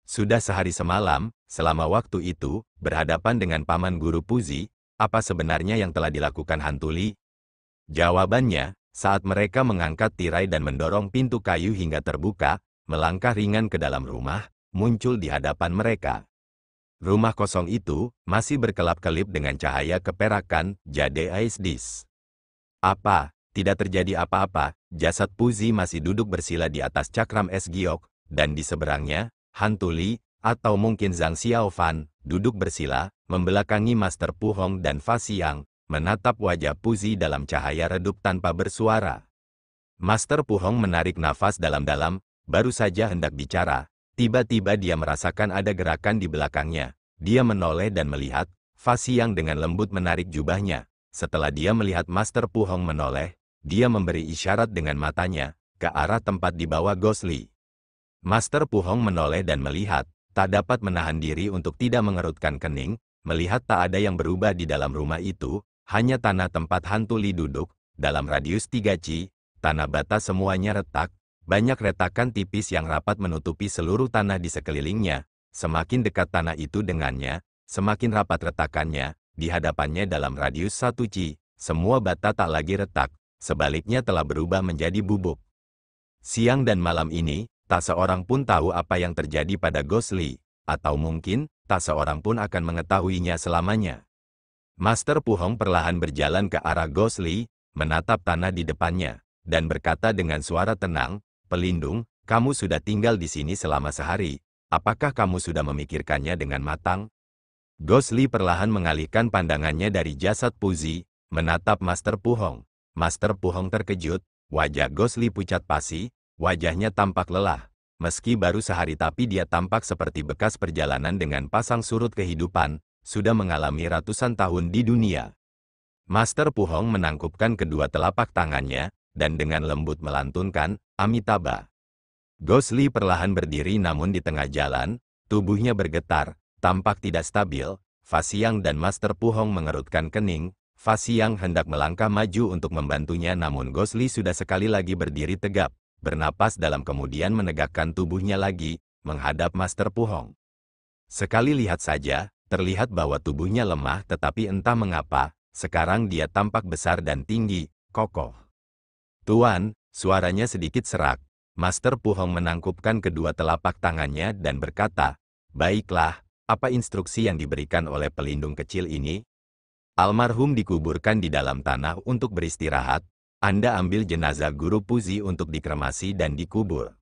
Sudah sehari semalam, selama waktu itu, berhadapan dengan paman guru Puzi, apa sebenarnya yang telah dilakukan hantu Li? Jawabannya, saat mereka mengangkat tirai dan mendorong pintu kayu hingga terbuka, melangkah ringan ke dalam rumah, muncul di hadapan mereka. Rumah kosong itu masih berkelap-kelip dengan cahaya keperakan, jade Aisdis. Apa? Tidak terjadi apa-apa, jasad Puzi masih duduk bersila di atas cakram es giok, dan di seberangnya, hantu Li, atau mungkin Zhang Xiaofan, duduk bersila, membelakangi Master Pu Hong dan Fa Xiang, menatap wajah Puzi dalam cahaya redup tanpa bersuara. Master Pu Hong menarik nafas dalam-dalam, baru saja hendak bicara. Tiba-tiba dia merasakan ada gerakan di belakangnya. Dia menoleh dan melihat, Fa Xiang dengan lembut menarik jubahnya. Setelah dia melihat Master Pu Hong menoleh, dia memberi isyarat dengan matanya, ke arah tempat di bawah Gosli. Master Pu Hong menoleh dan melihat, tak dapat menahan diri untuk tidak mengerutkan kening, melihat tak ada yang berubah di dalam rumah itu, hanya tanah tempat hantu Li duduk, dalam radius 3 Ci, tanah bata semuanya retak. Banyak retakan tipis yang rapat menutupi seluruh tanah di sekelilingnya. Semakin dekat tanah itu dengannya, semakin rapat retakannya. Di hadapannya dalam radius 1 Ci, semua bata tak lagi retak, sebaliknya telah berubah menjadi bubuk. Siang dan malam ini, tak seorang pun tahu apa yang terjadi pada Gosli, atau mungkin, tak seorang pun akan mengetahuinya selamanya. Master Pu Hong perlahan berjalan ke arah Gosli, menatap tanah di depannya, dan berkata dengan suara tenang, pelindung, kamu sudah tinggal di sini selama sehari. Apakah kamu sudah memikirkannya dengan matang? Gosli perlahan mengalihkan pandangannya dari jasad Puzi, menatap Master Pu Hong. Master Pu Hong terkejut, wajah Gosli pucat pasi, wajahnya tampak lelah. Meski baru sehari tapi dia tampak seperti bekas perjalanan dengan pasang surut kehidupan, sudah mengalami ratusan tahun di dunia. Master Pu Hong menangkupkan kedua telapak tangannya, dan dengan lembut melantunkan, Amitabha. Gosli perlahan berdiri namun di tengah jalan, tubuhnya bergetar, tampak tidak stabil. Fa Xiang dan Master Pu Hong mengerutkan kening. Fa Xiang hendak melangkah maju untuk membantunya namun Gosli sudah sekali lagi berdiri tegap, bernapas dalam kemudian menegakkan tubuhnya lagi, menghadap Master Pu Hong. Sekali lihat saja, terlihat bahwa tubuhnya lemah tetapi entah mengapa, sekarang dia tampak besar dan tinggi, kokoh. Tuan, suaranya sedikit serak. Master Pu Hong menangkupkan kedua telapak tangannya dan berkata, baiklah, apa instruksi yang diberikan oleh pelindung kecil ini? Almarhum dikuburkan di dalam tanah untuk beristirahat. Anda ambil jenazah Guru Puzi untuk dikremasi dan dikubur.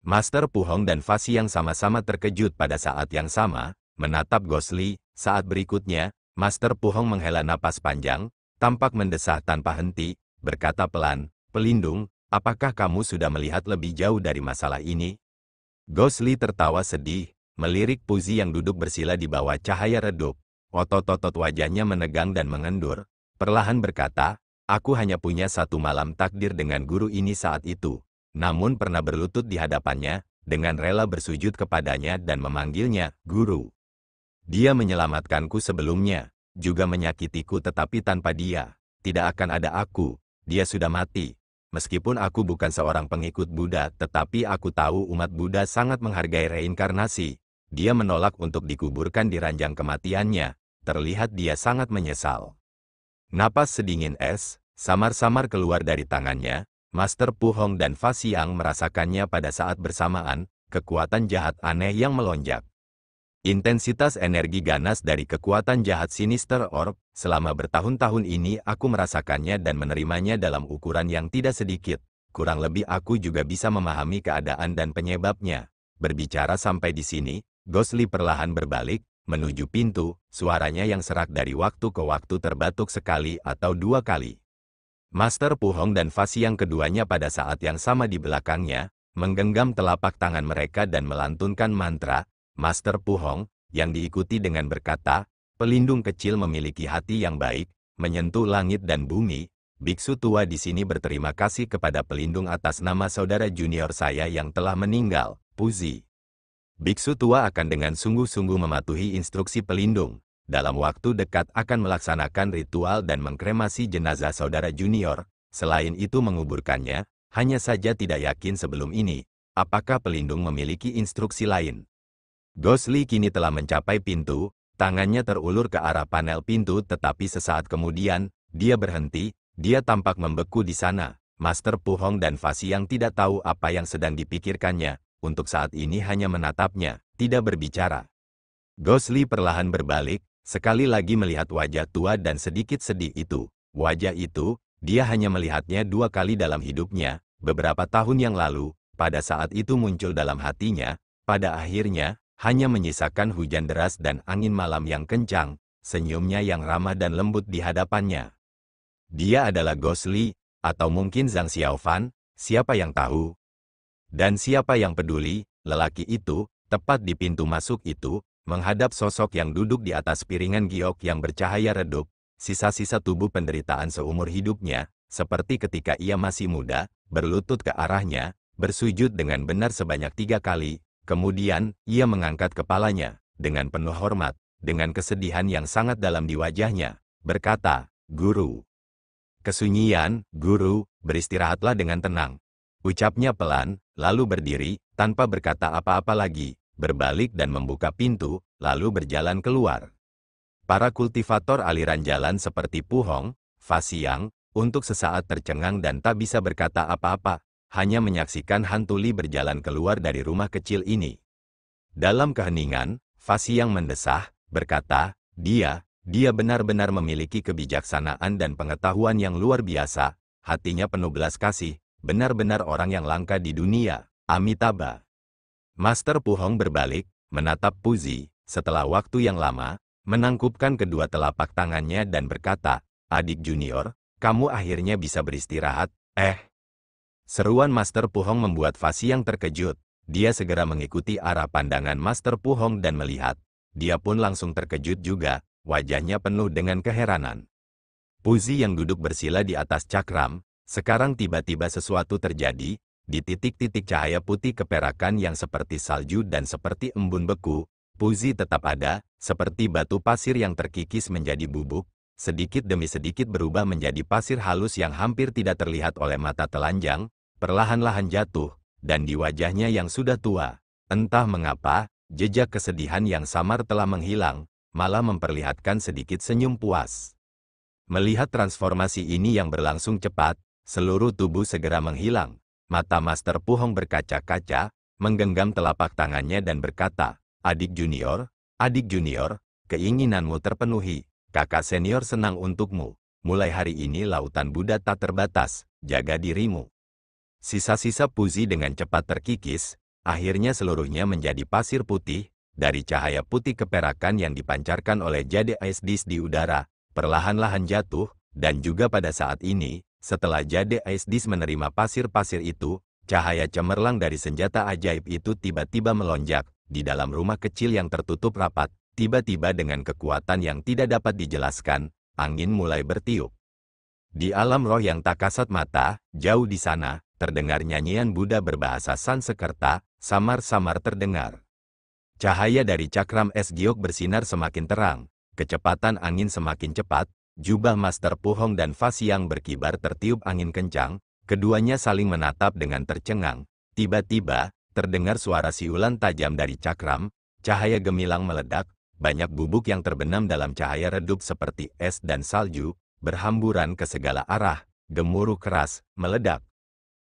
Master Pu Hong dan Fa Xiang sama-sama terkejut pada saat yang sama, menatap Gosli. Saat berikutnya, Master Pu Hong menghela napas panjang, tampak mendesah tanpa henti, berkata pelan, pelindung, apakah kamu sudah melihat lebih jauh dari masalah ini? Ghostly tertawa sedih, melirik Puzi yang duduk bersila di bawah cahaya redup. Otot-otot wajahnya menegang dan mengendur, perlahan berkata, aku hanya punya satu malam takdir dengan guru ini saat itu. Namun pernah berlutut di hadapannya, dengan rela bersujud kepadanya dan memanggilnya, guru. Dia menyelamatkanku sebelumnya, juga menyakitiku tetapi tanpa dia, tidak akan ada aku, dia sudah mati. Meskipun aku bukan seorang pengikut Buddha, tetapi aku tahu umat Buddha sangat menghargai reinkarnasi. Dia menolak untuk dikuburkan di ranjang kematiannya, terlihat dia sangat menyesal. Napas sedingin es, samar-samar keluar dari tangannya, Master Pu Hong dan Fa Xiang merasakannya pada saat bersamaan, kekuatan jahat aneh yang melonjak. Intensitas energi ganas dari kekuatan jahat Sinister Orb, selama bertahun-tahun ini aku merasakannya dan menerimanya dalam ukuran yang tidak sedikit. Kurang lebih aku juga bisa memahami keadaan dan penyebabnya. Berbicara sampai di sini, Ghostly perlahan berbalik, menuju pintu, suaranya yang serak dari waktu ke waktu terbatuk sekali atau dua kali. Master Pu Hong dan Fa Xiang keduanya pada saat yang sama di belakangnya, menggenggam telapak tangan mereka dan melantunkan mantra. Master Pu Hong, yang diikuti dengan berkata, pelindung kecil memiliki hati yang baik, menyentuh langit dan bumi. Biksu tua di sini berterima kasih kepada pelindung atas nama saudara junior saya yang telah meninggal, Puzi. Biksu tua akan dengan sungguh-sungguh mematuhi instruksi pelindung. Dalam waktu dekat akan melaksanakan ritual dan mengkremasi jenazah saudara junior. Selain itu menguburkannya, hanya saja tidak yakin sebelum ini, apakah pelindung memiliki instruksi lain. Ghostly kini telah mencapai pintu, tangannya terulur ke arah panel pintu tetapi sesaat kemudian, dia berhenti, dia tampak membeku di sana. Master Pu Hong dan Fa Xiang tidak tahu apa yang sedang dipikirkannya, untuk saat ini hanya menatapnya, tidak berbicara. Ghostly perlahan berbalik, sekali lagi melihat wajah tua dan sedikit sedih itu. Wajah itu, dia hanya melihatnya dua kali dalam hidupnya, beberapa tahun yang lalu, pada saat itu muncul dalam hatinya, pada akhirnya, hanya menyisakan hujan deras dan angin malam yang kencang, senyumnya yang ramah dan lembut di hadapannya. Dia adalah Ghostly, atau mungkin Zhang Xiaofan, siapa yang tahu? Dan siapa yang peduli, lelaki itu, tepat di pintu masuk itu, menghadap sosok yang duduk di atas piringan giok yang bercahaya redup, sisa-sisa tubuh penderitaan seumur hidupnya, seperti ketika ia masih muda, berlutut ke arahnya, bersujud dengan benar sebanyak 3 kali, kemudian ia mengangkat kepalanya, dengan penuh hormat, dengan kesedihan yang sangat dalam di wajahnya, berkata, Guru. Kesunyian, Guru, beristirahatlah dengan tenang. Ucapnya pelan, lalu berdiri, tanpa berkata apa-apa lagi, berbalik dan membuka pintu, lalu berjalan keluar. Para kultivator aliran jalan seperti Pu Hong, Fa Xiang, untuk sesaat tercengang dan tak bisa berkata apa-apa, hanya menyaksikan hantu Li berjalan keluar dari rumah kecil ini. Dalam keheningan, Fa Xiang mendesah, berkata, dia benar-benar memiliki kebijaksanaan dan pengetahuan yang luar biasa, hatinya penuh belas kasih, benar-benar orang yang langka di dunia, Amitabha. Master Pu Hong berbalik, menatap Puzi, setelah waktu yang lama, menangkupkan kedua telapak tangannya dan berkata, adik junior, kamu akhirnya bisa beristirahat, Seruan Master Pu Hong membuat Fa Xiang terkejut. Dia segera mengikuti arah pandangan Master Pu Hong dan melihat. Dia pun langsung terkejut juga, wajahnya penuh dengan keheranan. Puzi yang duduk bersila di atas cakram, sekarang tiba-tiba sesuatu terjadi, di titik-titik cahaya putih keperakan yang seperti salju dan seperti embun beku, Puzi tetap ada, seperti batu pasir yang terkikis menjadi bubuk, sedikit demi sedikit berubah menjadi pasir halus yang hampir tidak terlihat oleh mata telanjang, perlahan-lahan jatuh, dan di wajahnya yang sudah tua, entah mengapa, jejak kesedihan yang samar telah menghilang, malah memperlihatkan sedikit senyum puas. Melihat transformasi ini yang berlangsung cepat, seluruh tubuh segera menghilang. Mata Master Pu Hong berkaca-kaca, menggenggam telapak tangannya dan berkata, adik junior, keinginanmu terpenuhi, kakak senior senang untukmu. Mulai hari ini lautan Buddha tak terbatas, jaga dirimu. Sisa-sisa Puzi dengan cepat terkikis, akhirnya seluruhnya menjadi pasir putih, dari cahaya putih keperakan yang dipancarkan oleh jade Aesdis di udara, perlahan-lahan jatuh, dan juga pada saat ini, Setelah Jade Aesdis menerima pasir-pasir itu, cahaya cemerlang dari senjata ajaib itu tiba-tiba melonjak. Di dalam rumah kecil yang tertutup rapat, tiba-tiba dengan kekuatan yang tidak dapat dijelaskan, angin mulai bertiup. Di alam roh yang tak kasat mata, jauh di sana, terdengar nyanyian Buddha berbahasa Sanskerta, samar-samar terdengar. Cahaya dari cakram es giok bersinar semakin terang, kecepatan angin semakin cepat, jubah Master Pu Hong dan Fa Xiang berkibar tertiup angin kencang, keduanya saling menatap dengan tercengang. Tiba-tiba, terdengar suara siulan tajam dari cakram, cahaya gemilang meledak, banyak bubuk yang terbenam dalam cahaya redup seperti es dan salju, berhamburan ke segala arah, gemuruh keras, meledak.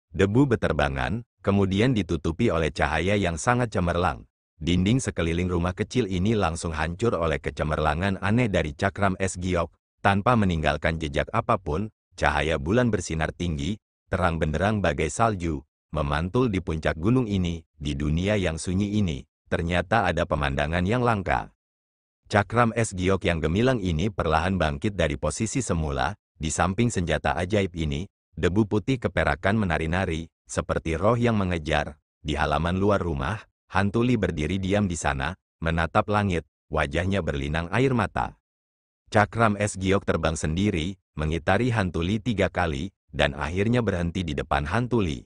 Debu beterbangan, kemudian ditutupi oleh cahaya yang sangat cemerlang. Dinding sekeliling rumah kecil ini langsung hancur oleh kecemerlangan aneh dari cakram es giok. Tanpa meninggalkan jejak apapun, cahaya bulan bersinar tinggi, terang benderang bagai salju, memantul di puncak gunung ini. Di dunia yang sunyi ini, ternyata ada pemandangan yang langka. Cakram es giok yang gemilang ini perlahan bangkit dari posisi semula. Di samping senjata ajaib ini, debu putih keperakan menari-nari, seperti roh yang mengejar. Di halaman luar rumah, Hantu Li berdiri diam di sana, menatap langit, wajahnya berlinang air mata. Cakram es giok terbang sendiri, mengitari Hantu Li 3 kali, dan akhirnya berhenti di depan Hantu Li.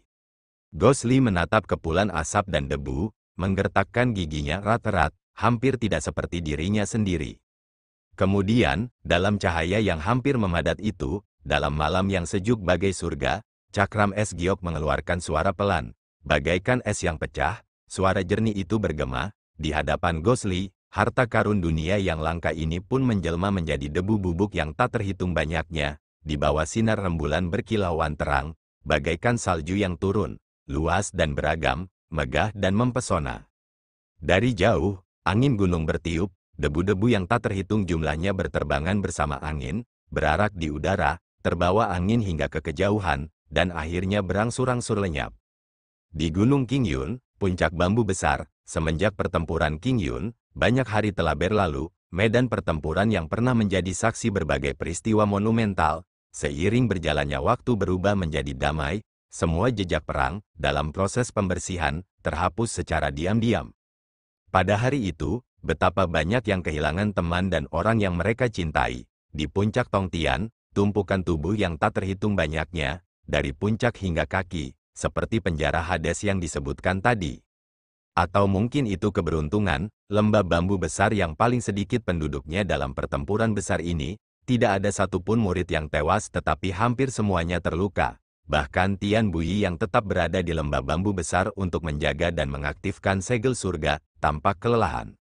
Ghost Li menatap kepulan asap dan debu, menggertakkan giginya erat-erat, hampir tidak seperti dirinya sendiri. Kemudian, dalam cahaya yang hampir memadat itu, dalam malam yang sejuk bagai surga, cakram es giok mengeluarkan suara pelan, bagaikan es yang pecah. Suara jernih itu bergema, di hadapan Ghost Li, harta karun dunia yang langka ini pun menjelma menjadi debu bubuk yang tak terhitung banyaknya, di bawah sinar rembulan berkilauan terang, bagaikan salju yang turun, luas dan beragam, megah dan mempesona. Dari jauh, angin gunung bertiup, debu-debu yang tak terhitung jumlahnya berterbangan bersama angin, berarak di udara, terbawa angin hingga ke kejauhan, dan akhirnya berangsur-angsur lenyap. Di Gunung Qingyun, puncak bambu besar, semenjak pertempuran Qingyun, banyak hari telah berlalu, medan pertempuran yang pernah menjadi saksi berbagai peristiwa monumental, seiring berjalannya waktu berubah menjadi damai, semua jejak perang, dalam proses pembersihan, terhapus secara diam-diam. Pada hari itu, betapa banyak yang kehilangan teman dan orang yang mereka cintai. Di puncak Tongtian, tumpukan tubuh yang tak terhitung banyaknya, dari puncak hingga kaki, seperti penjara Hades yang disebutkan tadi. Atau mungkin itu keberuntungan, lembah bambu besar yang paling sedikit penduduknya dalam pertempuran besar ini, tidak ada satupun murid yang tewas tetapi hampir semuanya terluka. Bahkan Tian Buyi yang tetap berada di lembah bambu besar untuk menjaga dan mengaktifkan segel surga, tampak kelelahan.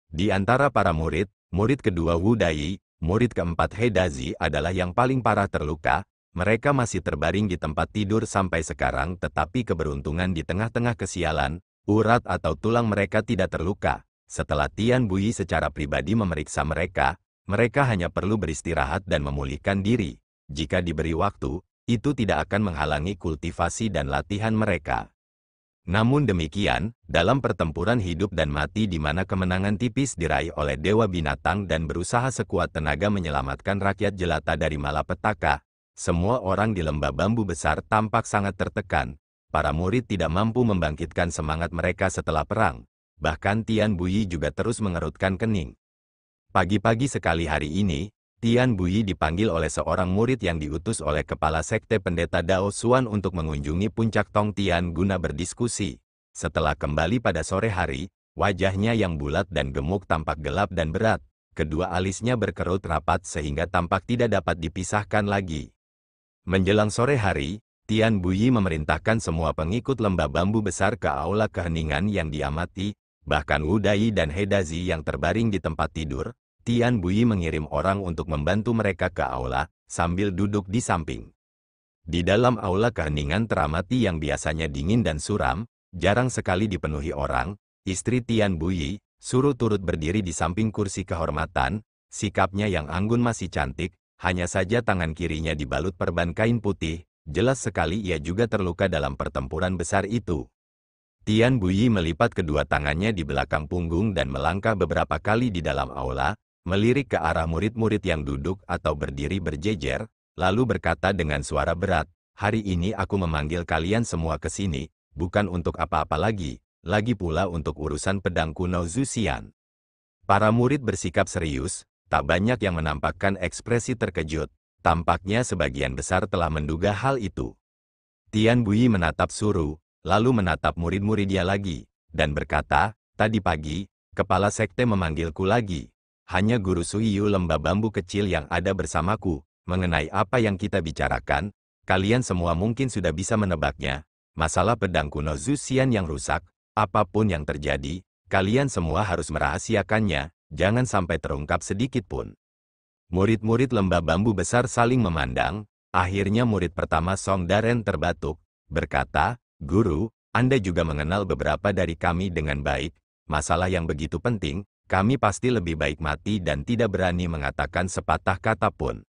Di antara para murid, murid kedua Wu Dai, murid keempat He Dazi adalah yang paling parah terluka. Mereka masih terbaring di tempat tidur sampai sekarang tetapi keberuntungan di tengah-tengah kesialan, urat atau tulang mereka tidak terluka. Setelah Tian Buyi secara pribadi memeriksa mereka, mereka hanya perlu beristirahat dan memulihkan diri. Jika diberi waktu, itu tidak akan menghalangi kultivasi dan latihan mereka. Namun demikian, dalam pertempuran hidup dan mati di mana kemenangan tipis diraih oleh Dewa Binatang dan berusaha sekuat tenaga menyelamatkan rakyat jelata dari malapetaka, semua orang di lembah bambu besar tampak sangat tertekan. Para murid tidak mampu membangkitkan semangat mereka setelah perang. Bahkan Tian Buyi juga terus mengerutkan kening. Pagi-pagi sekali hari ini, Tian Buyi dipanggil oleh seorang murid yang diutus oleh kepala sekte pendeta Dao Xuan untuk mengunjungi puncak Tongtian guna berdiskusi. Setelah kembali pada sore hari, wajahnya yang bulat dan gemuk tampak gelap dan berat. Kedua alisnya berkerut rapat sehingga tampak tidak dapat dipisahkan lagi. Menjelang sore hari, Tian Buyi memerintahkan semua pengikut lembah bambu besar ke aula keheningan yang diamati, bahkan Wu Dai dan He Dazi yang terbaring di tempat tidur. Tian Buyi mengirim orang untuk membantu mereka ke aula, sambil duduk di samping. Di dalam aula keheningan teramati yang biasanya dingin dan suram, jarang sekali dipenuhi orang. Istri Tian Buyi, suruh turut berdiri di samping kursi kehormatan, sikapnya yang anggun masih cantik. Hanya saja tangan kirinya dibalut perban kain putih, jelas sekali ia juga terluka dalam pertempuran besar itu. Tian Buyi melipat kedua tangannya di belakang punggung dan melangkah beberapa kali di dalam aula, melirik ke arah murid-murid yang duduk atau berdiri berjejer, lalu berkata dengan suara berat, "Hari ini aku memanggil kalian semua ke sini, bukan untuk apa-apa lagi pula untuk urusan pedang kuno Zuxian." Para murid bersikap serius, tak banyak yang menampakkan ekspresi terkejut. Tampaknya sebagian besar telah menduga hal itu. Tian Bui menatap Suru, lalu menatap murid-muridnya lagi, dan berkata, "Tadi pagi, kepala sekte memanggilku lagi. Hanya guru Suiyu lembah bambu kecil yang ada bersamaku. Mengenai apa yang kita bicarakan, kalian semua mungkin sudah bisa menebaknya. Masalah pedang kuno Zuxian yang rusak, apapun yang terjadi, kalian semua harus merahasiakannya, jangan sampai terungkap sedikit pun." Murid-murid lembah bambu besar saling memandang, akhirnya murid pertama Song Daren terbatuk, berkata, "Guru, Anda juga mengenal beberapa dari kami dengan baik, masalah yang begitu penting, kami pasti lebih baik mati dan tidak berani mengatakan sepatah kata pun."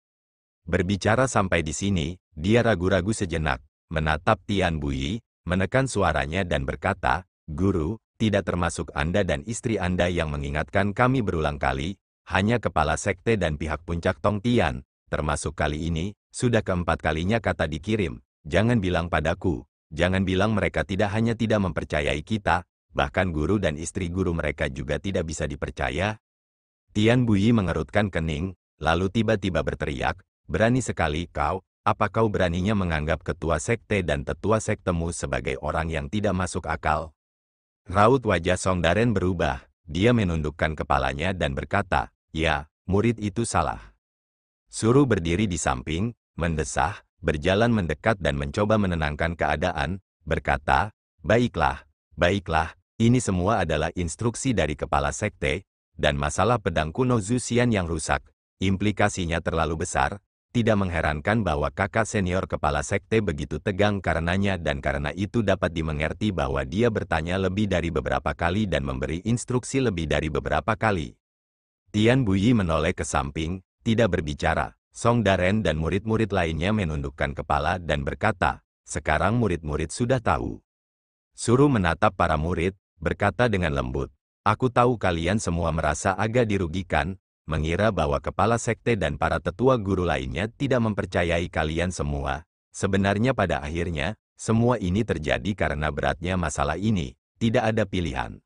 Berbicara sampai di sini, dia ragu-ragu sejenak, menatap Tian Bui, menekan suaranya dan berkata, "Guru, tidak termasuk Anda dan istri Anda yang mengingatkan kami berulang kali, hanya kepala sekte dan pihak puncak Tong Tian, termasuk kali ini, sudah keempat kalinya kata dikirim. Jangan bilang padaku, jangan bilang mereka tidak hanya tidak mempercayai kita, bahkan guru dan istri guru mereka juga tidak bisa dipercaya." Tian Bui mengerutkan kening, lalu tiba-tiba berteriak, "Berani sekali kau, apa kau beraninya menganggap ketua sekte dan tetua sektemu sebagai orang yang tidak masuk akal?" Raut wajah Song Daren berubah, dia menundukkan kepalanya dan berkata, "Ya, murid itu salah." Suru berdiri di samping, mendesah, berjalan mendekat dan mencoba menenangkan keadaan, berkata, "Baiklah, baiklah, ini semua adalah instruksi dari kepala sekte, dan masalah pedang kuno Zuxian yang rusak, implikasinya terlalu besar. Tidak mengherankan bahwa kakak senior kepala sekte begitu tegang karenanya dan karena itu dapat dimengerti bahwa dia bertanya lebih dari beberapa kali dan memberi instruksi lebih dari beberapa kali." Tian Bui menoleh ke samping, tidak berbicara. Song Daren dan murid-murid lainnya menundukkan kepala dan berkata, "Sekarang murid-murid sudah tahu." Suru menatap para murid, berkata dengan lembut, "Aku tahu kalian semua merasa agak dirugikan, mengira bahwa kepala sekte dan para tetua guru lainnya tidak mempercayai kalian semua. Sebenarnya pada akhirnya, semua ini terjadi karena beratnya masalah ini, tidak ada pilihan.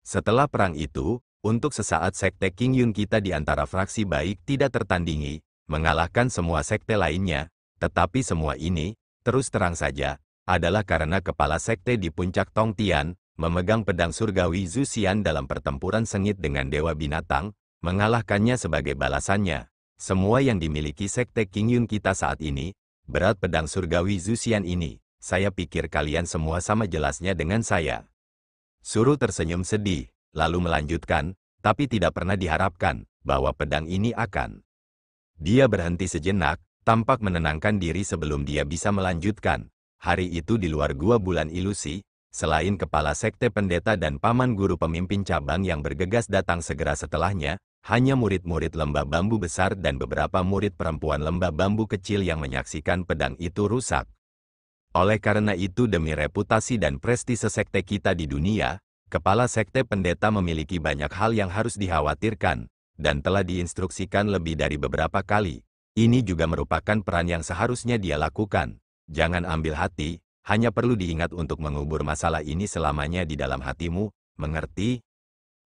Setelah perang itu, untuk sesaat sekte King Yun kita di antara fraksi baik tidak tertandingi, mengalahkan semua sekte lainnya, tetapi semua ini, terus terang saja, adalah karena kepala sekte di puncak Tong Tian, memegang pedang surgawi Zuxian dalam pertempuran sengit dengan Dewa Binatang, mengalahkannya sebagai balasannya. Semua yang dimiliki sekte King Yun kita saat ini, berat pedang surgawi Zuxian ini, saya pikir kalian semua sama jelasnya dengan saya." Suru tersenyum sedih, lalu melanjutkan, "Tapi tidak pernah diharapkan bahwa pedang ini akan..." Dia berhenti sejenak, tampak menenangkan diri sebelum dia bisa melanjutkan. Hari itu di luar gua bulan ilusi, selain kepala sekte pendeta dan paman guru pemimpin cabang yang bergegas datang segera setelahnya, hanya murid-murid lembah bambu besar dan beberapa murid perempuan lembah bambu kecil yang menyaksikan pedang itu rusak. Oleh karena itu demi reputasi dan prestise sekte kita di dunia, kepala sekte pendeta memiliki banyak hal yang harus dikhawatirkan, dan telah diinstruksikan lebih dari beberapa kali. Ini juga merupakan peran yang seharusnya dia lakukan. Jangan ambil hati, hanya perlu diingat untuk mengubur masalah ini selamanya di dalam hatimu, mengerti?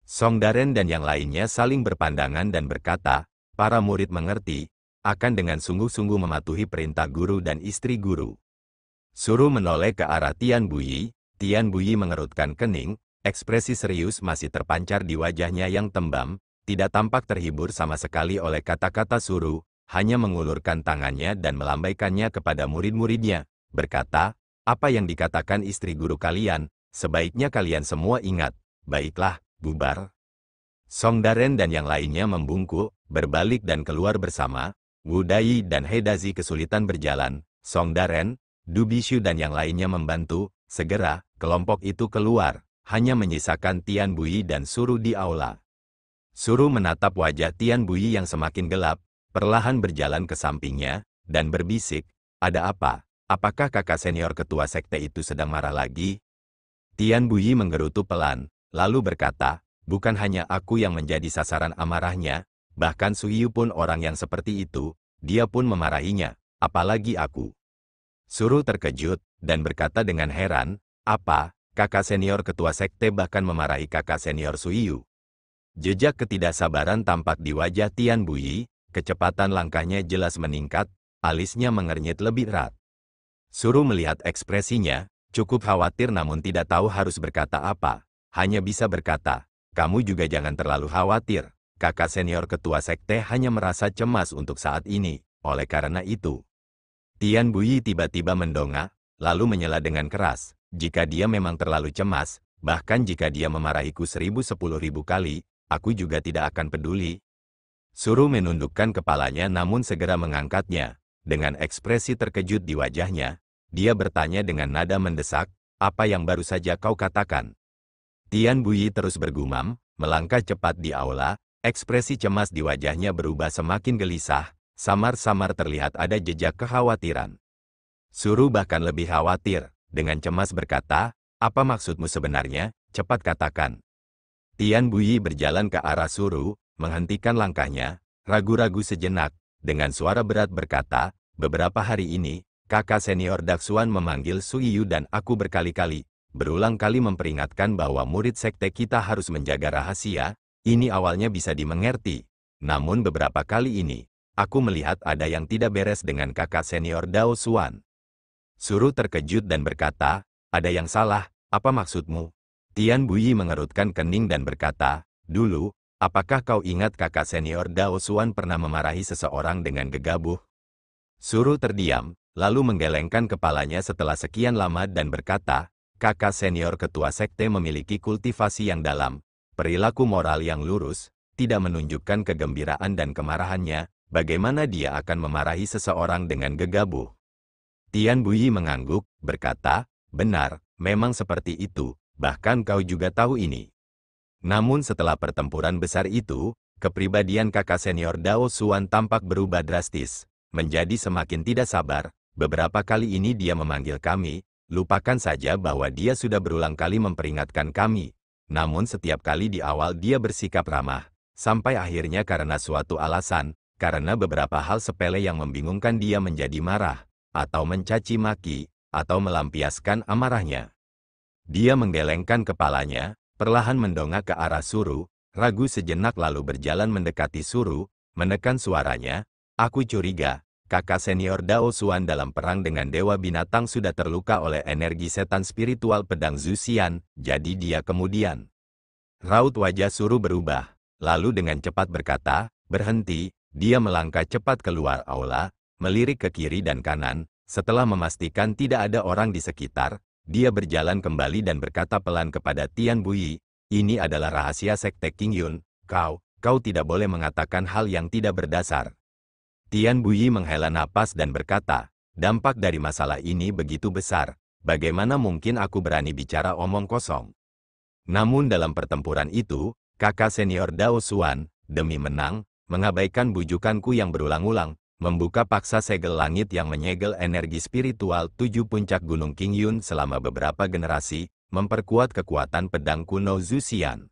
Song Daren dan yang lainnya saling berpandangan dan berkata, "Para murid mengerti, akan dengan sungguh-sungguh mematuhi perintah guru dan istri guru." Suru menoleh ke arah Tian Bui mengerutkan kening, ekspresi serius masih terpancar di wajahnya yang tembam, tidak tampak terhibur sama sekali oleh kata-kata Suru, hanya mengulurkan tangannya dan melambaikannya kepada murid-muridnya, berkata, "Apa yang dikatakan istri guru kalian, sebaiknya kalian semua ingat, baiklah, bubar." Song Daren dan yang lainnya membungkuk, berbalik dan keluar bersama. Wu Dai dan He Dazi kesulitan berjalan, Song Daren, Du Bishu dan yang lainnya membantu. Segera, kelompok itu keluar, hanya menyisakan Tian Bui dan Suru di aula. Suru menatap wajah Tian Bui yang semakin gelap, perlahan berjalan ke sampingnya, dan berbisik, "Ada apa? Apakah kakak senior ketua sekte itu sedang marah lagi?" Tian Bui menggerutu pelan, lalu berkata, "Bukan hanya aku yang menjadi sasaran amarahnya, bahkan Suhiyu pun orang yang seperti itu, dia pun memarahinya, apalagi aku. Suru terkejut, dan berkata dengan heran, apa, kakak senior ketua sekte bahkan memarahi kakak senior Suiyu? Jejak ketidaksabaran tampak di wajah Tian Buyi, kecepatan langkahnya jelas meningkat, alisnya mengernyit lebih erat. Suru melihat ekspresinya, cukup khawatir namun tidak tahu harus berkata apa, hanya bisa berkata, kamu juga jangan terlalu khawatir, kakak senior ketua sekte hanya merasa cemas untuk saat ini, oleh karena itu. Tian Buyi tiba-tiba mendongak, lalu menyela dengan keras, jika dia memang terlalu cemas, bahkan jika dia memarahiku 1000-10.000 kali, aku juga tidak akan peduli. Suru menundukkan kepalanya namun segera mengangkatnya, dengan ekspresi terkejut di wajahnya, dia bertanya dengan nada mendesak, apa yang baru saja kau katakan? Tian Buyi terus bergumam, melangkah cepat di aula, ekspresi cemas di wajahnya berubah semakin gelisah, samar-samar terlihat ada jejak kekhawatiran. Suru bahkan lebih khawatir, dengan cemas berkata, apa maksudmu sebenarnya, cepat katakan. Tian Buyi berjalan ke arah Suru, menghentikan langkahnya, ragu-ragu sejenak, dengan suara berat berkata, beberapa hari ini, kakak senior Daksuan memanggil Suiyu dan aku berkali-kali, berulang kali memperingatkan bahwa murid sekte kita harus menjaga rahasia, ini awalnya bisa dimengerti. Namun beberapa kali ini, aku melihat ada yang tidak beres dengan kakak senior Dao Xuan. Suru terkejut dan berkata, ada yang salah, apa maksudmu? Tian Buyi mengerutkan kening dan berkata, dulu, apakah kau ingat kakak senior Dao Xuan pernah memarahi seseorang dengan gegabah? Suru terdiam, lalu menggelengkan kepalanya setelah sekian lama dan berkata, kakak senior ketua sekte memiliki kultivasi yang dalam, perilaku moral yang lurus, tidak menunjukkan kegembiraan dan kemarahannya, bagaimana dia akan memarahi seseorang dengan gegabah? Tian Buyi mengangguk, berkata, benar, memang seperti itu, bahkan kau juga tahu ini. Namun setelah pertempuran besar itu, kepribadian kakak senior Dao Xuan tampak berubah drastis, menjadi semakin tidak sabar, beberapa kali ini dia memanggil kami, lupakan saja bahwa dia sudah berulang kali memperingatkan kami, namun setiap kali di awal dia bersikap ramah, sampai akhirnya karena suatu alasan, karena beberapa hal sepele yang membingungkan dia menjadi marah, atau mencaci maki, atau melampiaskan amarahnya. Dia menggelengkan kepalanya, perlahan mendongak ke arah Suru, ragu sejenak lalu berjalan mendekati Suru, menekan suaranya, aku curiga, kakak senior Dao Xuan dalam perang dengan Dewa Binatang sudah terluka oleh energi setan spiritual pedang Zuxian, jadi dia kemudian. Raut wajah Suru berubah, lalu dengan cepat berkata, berhenti, dia melangkah cepat keluar aula, melirik ke kiri dan kanan, setelah memastikan tidak ada orang di sekitar, dia berjalan kembali dan berkata pelan kepada Tian Buyi, ini adalah rahasia sekte King Yun, kau tidak boleh mengatakan hal yang tidak berdasar. Tian Buyi menghela napas dan berkata, dampak dari masalah ini begitu besar, bagaimana mungkin aku berani bicara omong kosong? Namun dalam pertempuran itu, kakak senior Dao Xuan, demi menang, mengabaikan bujukanku yang berulang-ulang, membuka paksa segel langit yang menyegel energi spiritual 7 puncak gunung King Yun selama beberapa generasi, memperkuat kekuatan pedang kuno Zuxian.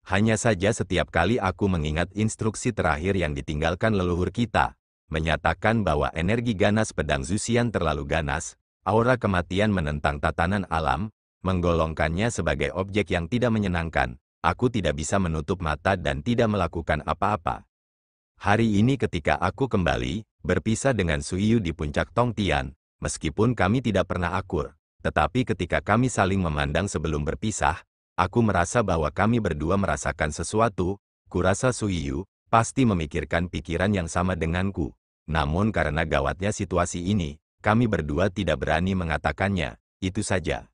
Hanya saja setiap kali aku mengingat instruksi terakhir yang ditinggalkan leluhur kita, menyatakan bahwa energi ganas pedang Zuxian terlalu ganas, aura kematian menentang tatanan alam, menggolongkannya sebagai objek yang tidak menyenangkan, aku tidak bisa menutup mata dan tidak melakukan apa-apa. Hari ini ketika aku kembali, berpisah dengan Suiyu di puncak Tongtian, meskipun kami tidak pernah akur, tetapi ketika kami saling memandang sebelum berpisah, aku merasa bahwa kami berdua merasakan sesuatu, kurasa Suiyu pasti memikirkan pikiran yang sama denganku. Namun karena gawatnya situasi ini, kami berdua tidak berani mengatakannya, itu saja.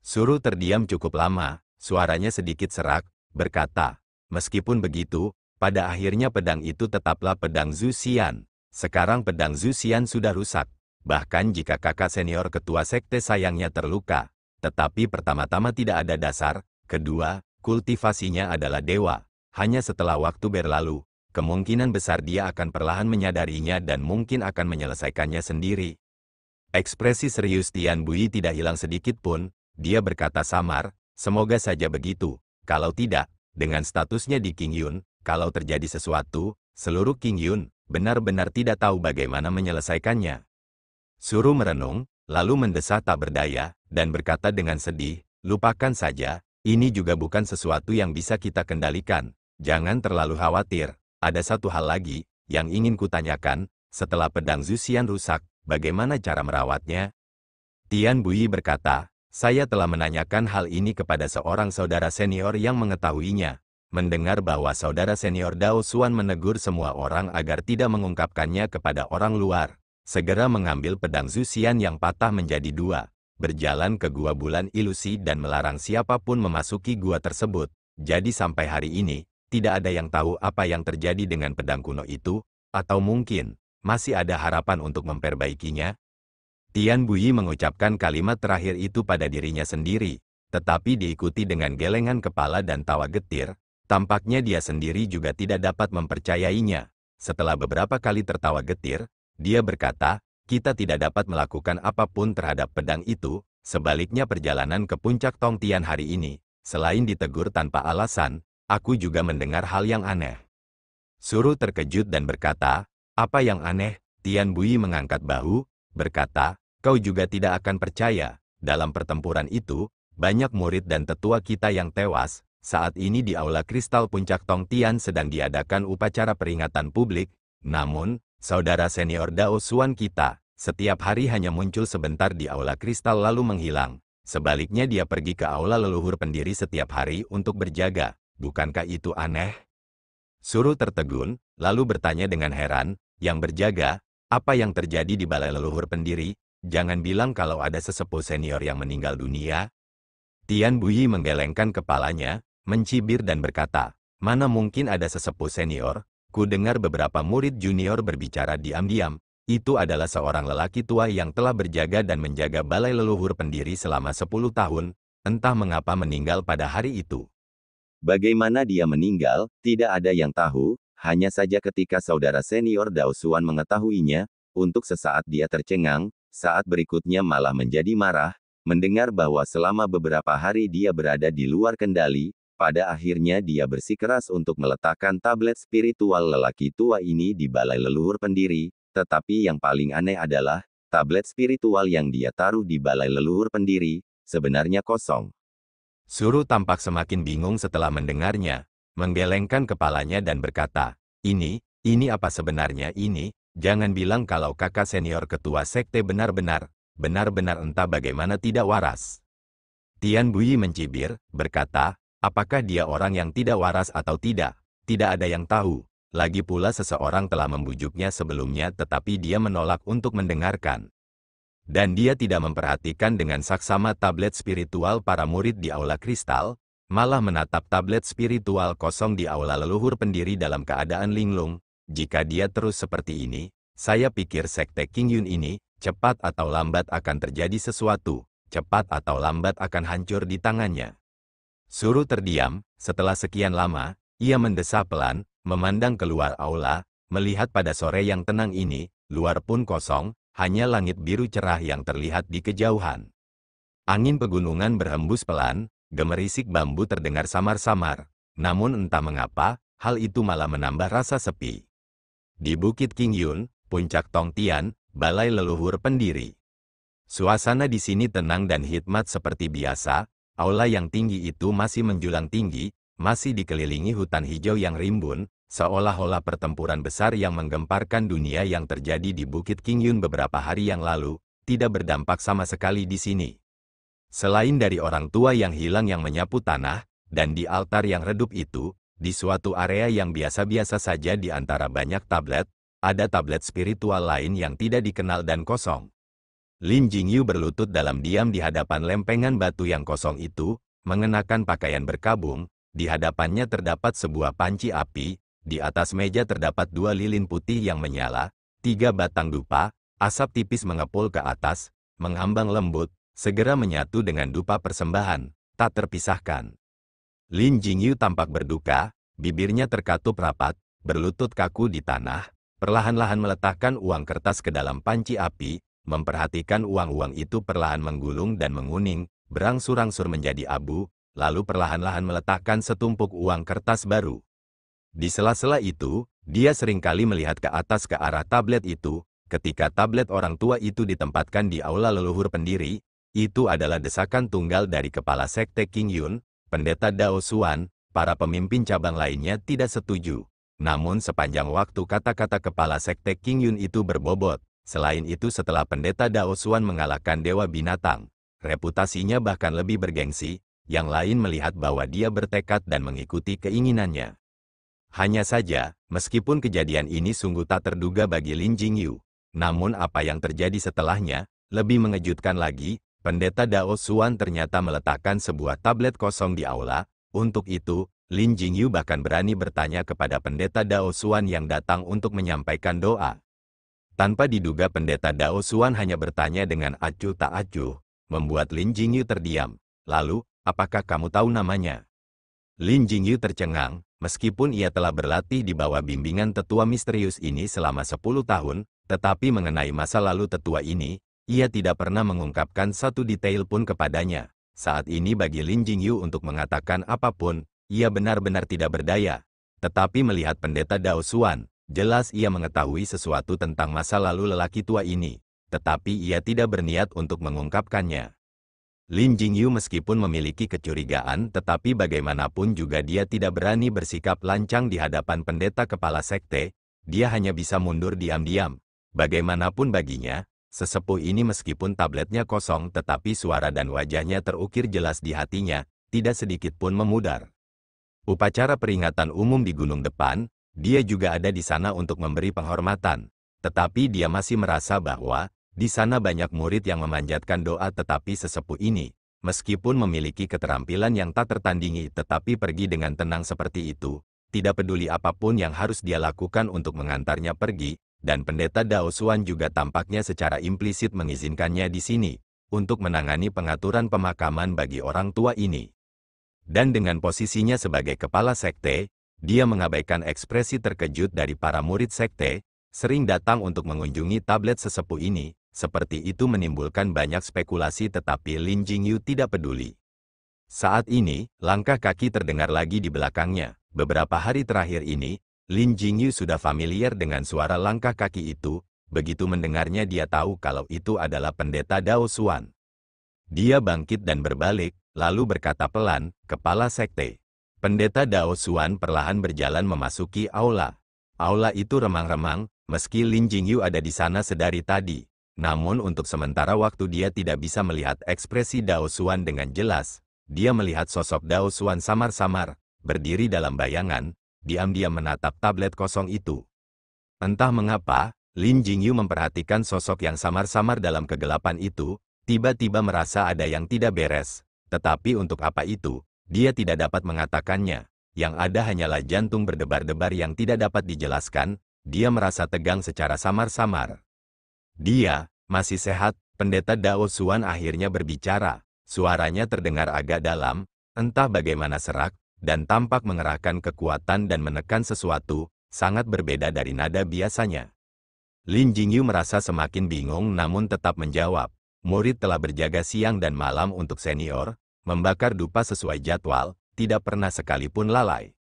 Suru terdiam cukup lama, suaranya sedikit serak, berkata, meskipun begitu, pada akhirnya pedang itu tetaplah pedang Zuxian. Sekarang pedang Zuxian sudah rusak. Bahkan jika kakak senior ketua sekte sayangnya terluka. Tetapi pertama-tama tidak ada dasar. Kedua, kultivasinya adalah dewa. Hanya setelah waktu berlalu, kemungkinan besar dia akan perlahan menyadarinya dan mungkin akan menyelesaikannya sendiri. Ekspresi serius Tian Buyi tidak hilang sedikit pun. Dia berkata samar, semoga saja begitu. Kalau tidak, dengan statusnya di King Yun, kalau terjadi sesuatu, seluruh King Yun, benar-benar tidak tahu bagaimana menyelesaikannya. Suru merenung, lalu mendesah tak berdaya, dan berkata dengan sedih, lupakan saja, ini juga bukan sesuatu yang bisa kita kendalikan. Jangan terlalu khawatir, ada satu hal lagi, yang ingin kutanyakan, setelah pedang Zuxian rusak, bagaimana cara merawatnya? Tian Buyi berkata, saya telah menanyakan hal ini kepada seorang saudara senior yang mengetahuinya. Mendengar bahwa saudara senior Dao Xuan menegur semua orang agar tidak mengungkapkannya kepada orang luar, segera mengambil pedang Zuxian yang patah menjadi dua, berjalan ke gua bulan ilusi dan melarang siapapun memasuki gua tersebut. Jadi sampai hari ini, tidak ada yang tahu apa yang terjadi dengan pedang kuno itu, atau mungkin, masih ada harapan untuk memperbaikinya. Tian Buyi mengucapkan kalimat terakhir itu pada dirinya sendiri, tetapi diikuti dengan gelengan kepala dan tawa getir. Tampaknya dia sendiri juga tidak dapat mempercayainya. Setelah beberapa kali tertawa getir, dia berkata, kita tidak dapat melakukan apapun terhadap pedang itu. Sebaliknya perjalanan ke puncak Tongtian hari ini, selain ditegur tanpa alasan, aku juga mendengar hal yang aneh. Suru terkejut dan berkata, apa yang aneh? Tian Buyi mengangkat bahu, berkata, kau juga tidak akan percaya, dalam pertempuran itu, banyak murid dan tetua kita yang tewas. Saat ini di Aula Kristal Puncak Tongtian sedang diadakan upacara peringatan publik, namun, saudara senior Dao Xuan kita, setiap hari hanya muncul sebentar di Aula Kristal lalu menghilang. Sebaliknya dia pergi ke Aula Leluhur Pendiri setiap hari untuk berjaga. Bukankah itu aneh? Suru tertegun, lalu bertanya dengan heran, yang berjaga, apa yang terjadi di Balai Leluhur Pendiri? Jangan bilang kalau ada sesepuh senior yang meninggal dunia. Tian Buyi menggelengkan kepalanya, mencibir dan berkata, mana mungkin ada sesepuh senior? Ku dengar beberapa murid junior berbicara diam-diam. Itu adalah seorang lelaki tua yang telah berjaga dan menjaga Balai Leluhur Pendiri selama 10 tahun, entah mengapa meninggal pada hari itu. Bagaimana dia meninggal, tidak ada yang tahu, hanya saja ketika saudara senior Dao Xuan mengetahuinya, untuk sesaat dia tercengang, saat berikutnya malah menjadi marah, mendengar bahwa selama beberapa hari dia berada di luar kendali. Pada akhirnya dia bersikeras untuk meletakkan tablet spiritual lelaki tua ini di Balai Leluhur Pendiri, tetapi yang paling aneh adalah, tablet spiritual yang dia taruh di Balai Leluhur Pendiri, sebenarnya kosong. Suru tampak semakin bingung setelah mendengarnya, menggelengkan kepalanya dan berkata, ini apa sebenarnya ini? Jangan bilang kalau kakak senior ketua sekte benar-benar entah bagaimana tidak waras. Tian Buyi mencibir, berkata, apakah dia orang yang tidak waras atau tidak? Tidak ada yang tahu. Lagi pula seseorang telah membujuknya sebelumnya tetapi dia menolak untuk mendengarkan. Dan dia tidak memperhatikan dengan saksama tablet spiritual para murid di Aula Kristal, malah menatap tablet spiritual kosong di Aula Leluhur Pendiri dalam keadaan linglung. Jika dia terus seperti ini, saya pikir sekte King Yun ini, cepat atau lambat akan terjadi sesuatu, cepat atau lambat akan hancur di tangannya. Suru terdiam, setelah sekian lama, ia mendesah pelan, memandang keluar aula, melihat pada sore yang tenang ini, luar pun kosong, hanya langit biru cerah yang terlihat di kejauhan. Angin pegunungan berhembus pelan, gemerisik bambu terdengar samar-samar, namun entah mengapa, hal itu malah menambah rasa sepi. Di Bukit King Yun, Puncak Tongtian, Balai Leluhur Pendiri. Suasana di sini tenang dan hikmat seperti biasa. Aula yang tinggi itu masih menjulang tinggi, masih dikelilingi hutan hijau yang rimbun, seolah-olah pertempuran besar yang menggemparkan dunia yang terjadi di Bukit King Yun beberapa hari yang lalu, tidak berdampak sama sekali di sini. Selain dari orang tua yang hilang yang menyapu tanah, dan di altar yang redup itu, di suatu area yang biasa-biasa saja di antara banyak tablet, ada tablet spiritual lain yang tidak dikenal dan kosong. Lin Jingyu berlutut dalam diam di hadapan lempengan batu yang kosong itu, mengenakan pakaian berkabung, di hadapannya terdapat sebuah panci api, di atas meja terdapat 2 lilin putih yang menyala, 3 batang dupa, asap tipis mengepul ke atas, mengambang lembut, segera menyatu dengan dupa persembahan, tak terpisahkan. Lin Jingyu tampak berduka, bibirnya terkatup rapat, berlutut kaku di tanah, perlahan-lahan meletakkan uang kertas ke dalam panci api, memperhatikan uang-uang itu perlahan menggulung dan menguning, berangsur-angsur menjadi abu, lalu perlahan-lahan meletakkan setumpuk uang kertas baru. Di sela-sela itu, Dia seringkali melihat ke atas ke arah tablet itu, ketika tablet orang tua itu ditempatkan di aula leluhur pendiri, itu adalah desakan tunggal dari kepala sekte King Yun, pendeta Dao Xuan, para pemimpin cabang lainnya tidak setuju. Namun sepanjang waktu kata-kata kepala sekte King Yun itu berbobot. Selain itu setelah pendeta Dao Xuan mengalahkan Dewa Binatang, reputasinya bahkan lebih bergengsi, yang lain melihat bahwa dia bertekad dan mengikuti keinginannya. Hanya saja, meskipun kejadian ini sungguh tak terduga bagi Lin Jingyu, namun apa yang terjadi setelahnya, lebih mengejutkan lagi, pendeta Dao Xuan ternyata meletakkan sebuah tablet kosong di aula. Untuk itu, Lin Jingyu bahkan berani bertanya kepada pendeta Dao Xuan yang datang untuk menyampaikan doa. Tanpa diduga pendeta Dao Xuan hanya bertanya dengan acuh tak acuh, membuat Lin Jingyu terdiam. Lalu, apakah kamu tahu namanya? Lin Jingyu tercengang, meskipun ia telah berlatih di bawah bimbingan tetua misterius ini selama 10 tahun, tetapi mengenai masa lalu tetua ini, ia tidak pernah mengungkapkan satu detail pun kepadanya. Saat ini bagi Lin Jingyu untuk mengatakan apapun, ia benar-benar tidak berdaya. Tetapi melihat pendeta Dao Xuan, jelas ia mengetahui sesuatu tentang masa lalu lelaki tua ini, tetapi ia tidak berniat untuk mengungkapkannya. Lin Jingyu meskipun memiliki kecurigaan, tetapi bagaimanapun juga dia tidak berani bersikap lancang di hadapan pendeta kepala sekte. Dia hanya bisa mundur diam-diam. Bagaimanapun baginya, sesepuh ini meskipun tabletnya kosong tetapi suara dan wajahnya terukir jelas di hatinya, tidak sedikit pun memudar. Upacara peringatan umum di gunung depan, dia juga ada di sana untuk memberi penghormatan. Tetapi dia masih merasa bahwa di sana banyak murid yang memanjatkan doa, tetapi sesepuh ini, meskipun memiliki keterampilan yang tak tertandingi tetapi pergi dengan tenang seperti itu, tidak peduli apapun yang harus dia lakukan untuk mengantarnya pergi, dan pendeta Dao Xuan juga tampaknya secara implisit mengizinkannya di sini, untuk menangani pengaturan pemakaman bagi orang tua ini. Dan dengan posisinya sebagai kepala sekte, dia mengabaikan ekspresi terkejut dari para murid sekte, sering datang untuk mengunjungi tablet sesepuh ini. Seperti itu menimbulkan banyak spekulasi tetapi Lin Jingyu tidak peduli. Saat ini, langkah kaki terdengar lagi di belakangnya. Beberapa hari terakhir ini, Lin Jingyu sudah familiar dengan suara langkah kaki itu. Begitu mendengarnya dia tahu kalau itu adalah pendeta Dao Xuan. Dia bangkit dan berbalik, lalu berkata pelan, kepala sekte. Pendeta Dao Xuan perlahan berjalan memasuki aula. Aula itu remang-remang, meski Lin Jingyu ada di sana sedari tadi. Namun untuk sementara waktu dia tidak bisa melihat ekspresi Dao Xuan dengan jelas. Dia melihat sosok Dao Xuan samar-samar, berdiri dalam bayangan, diam-diam menatap tablet kosong itu. Entah mengapa, Lin Jingyu memperhatikan sosok yang samar-samar dalam kegelapan itu, tiba-tiba merasa ada yang tidak beres. Tetapi untuk apa itu, dia tidak dapat mengatakannya. Yang ada hanyalah jantung berdebar-debar yang tidak dapat dijelaskan. Dia merasa tegang secara samar-samar. Dia masih sehat, pendeta Dao Xuan akhirnya berbicara. Suaranya terdengar agak dalam, entah bagaimana serak, dan tampak mengerahkan kekuatan dan menekan sesuatu, sangat berbeda dari nada biasanya. Lin Jingyu merasa semakin bingung namun tetap menjawab. Murid telah berjaga siang dan malam untuk senior, membakar dupa sesuai jadwal, tidak pernah sekalipun lalai.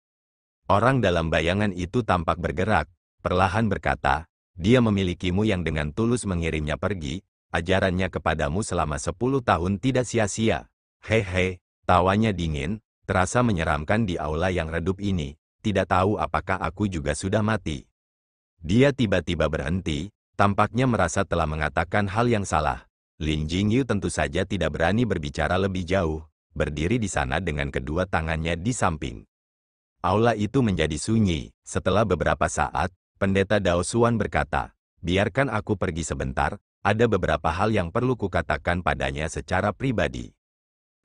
Orang dalam bayangan itu tampak bergerak, perlahan berkata, dia memilikimu yang dengan tulus mengirimnya pergi, ajarannya kepadamu selama 10 tahun tidak sia-sia. Hehe, tawanya dingin, terasa menyeramkan di aula yang redup ini, tidak tahu apakah aku juga sudah mati. Dia tiba-tiba berhenti, tampaknya merasa telah mengatakan hal yang salah. Lin Jingyu tentu saja tidak berani berbicara lebih jauh, berdiri di sana dengan kedua tangannya di samping. Aula itu menjadi sunyi, setelah beberapa saat, pendeta Dao Xuan berkata, biarkan aku pergi sebentar, ada beberapa hal yang perlu kukatakan padanya secara pribadi.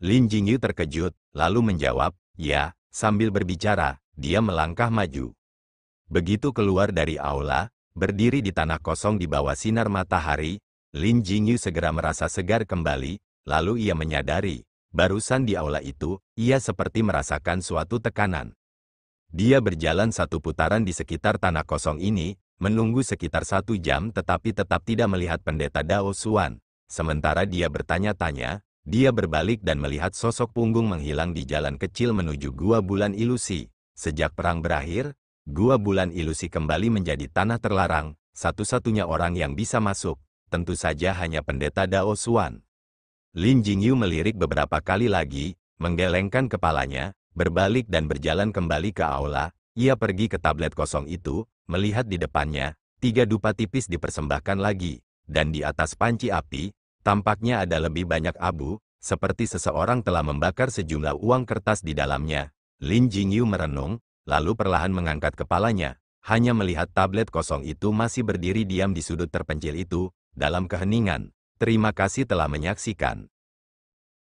Lin Jingyu terkejut, lalu menjawab, ya, sambil berbicara, dia melangkah maju. Begitu keluar dari aula, berdiri di tanah kosong di bawah sinar matahari, Lin Jingyu segera merasa segar kembali, lalu ia menyadari, barusan di aula itu, ia seperti merasakan suatu tekanan. Dia berjalan satu putaran di sekitar tanah kosong ini, menunggu sekitar 1 jam tetapi tetap tidak melihat pendeta Dao Xuan. Sementara dia bertanya-tanya, dia berbalik dan melihat sosok punggung menghilang di jalan kecil menuju gua bulan ilusi. Sejak perang berakhir, Gua bulan ilusi kembali menjadi tanah terlarang, satu-satunya orang yang bisa masuk, tentu saja hanya pendeta Dao Xuan. Lin Jingyu melirik beberapa kali lagi, menggelengkan kepalanya, berbalik dan berjalan kembali ke aula. Ia pergi ke tablet kosong itu, melihat di depannya, 3 dupa tipis dipersembahkan lagi, dan di atas panci api, tampaknya ada lebih banyak abu, seperti seseorang telah membakar sejumlah uang kertas di dalamnya. Lin Jingyu merenung, lalu perlahan mengangkat kepalanya, hanya melihat tablet kosong itu masih berdiri diam di sudut terpencil itu, dalam keheningan. Terima kasih telah menyaksikan.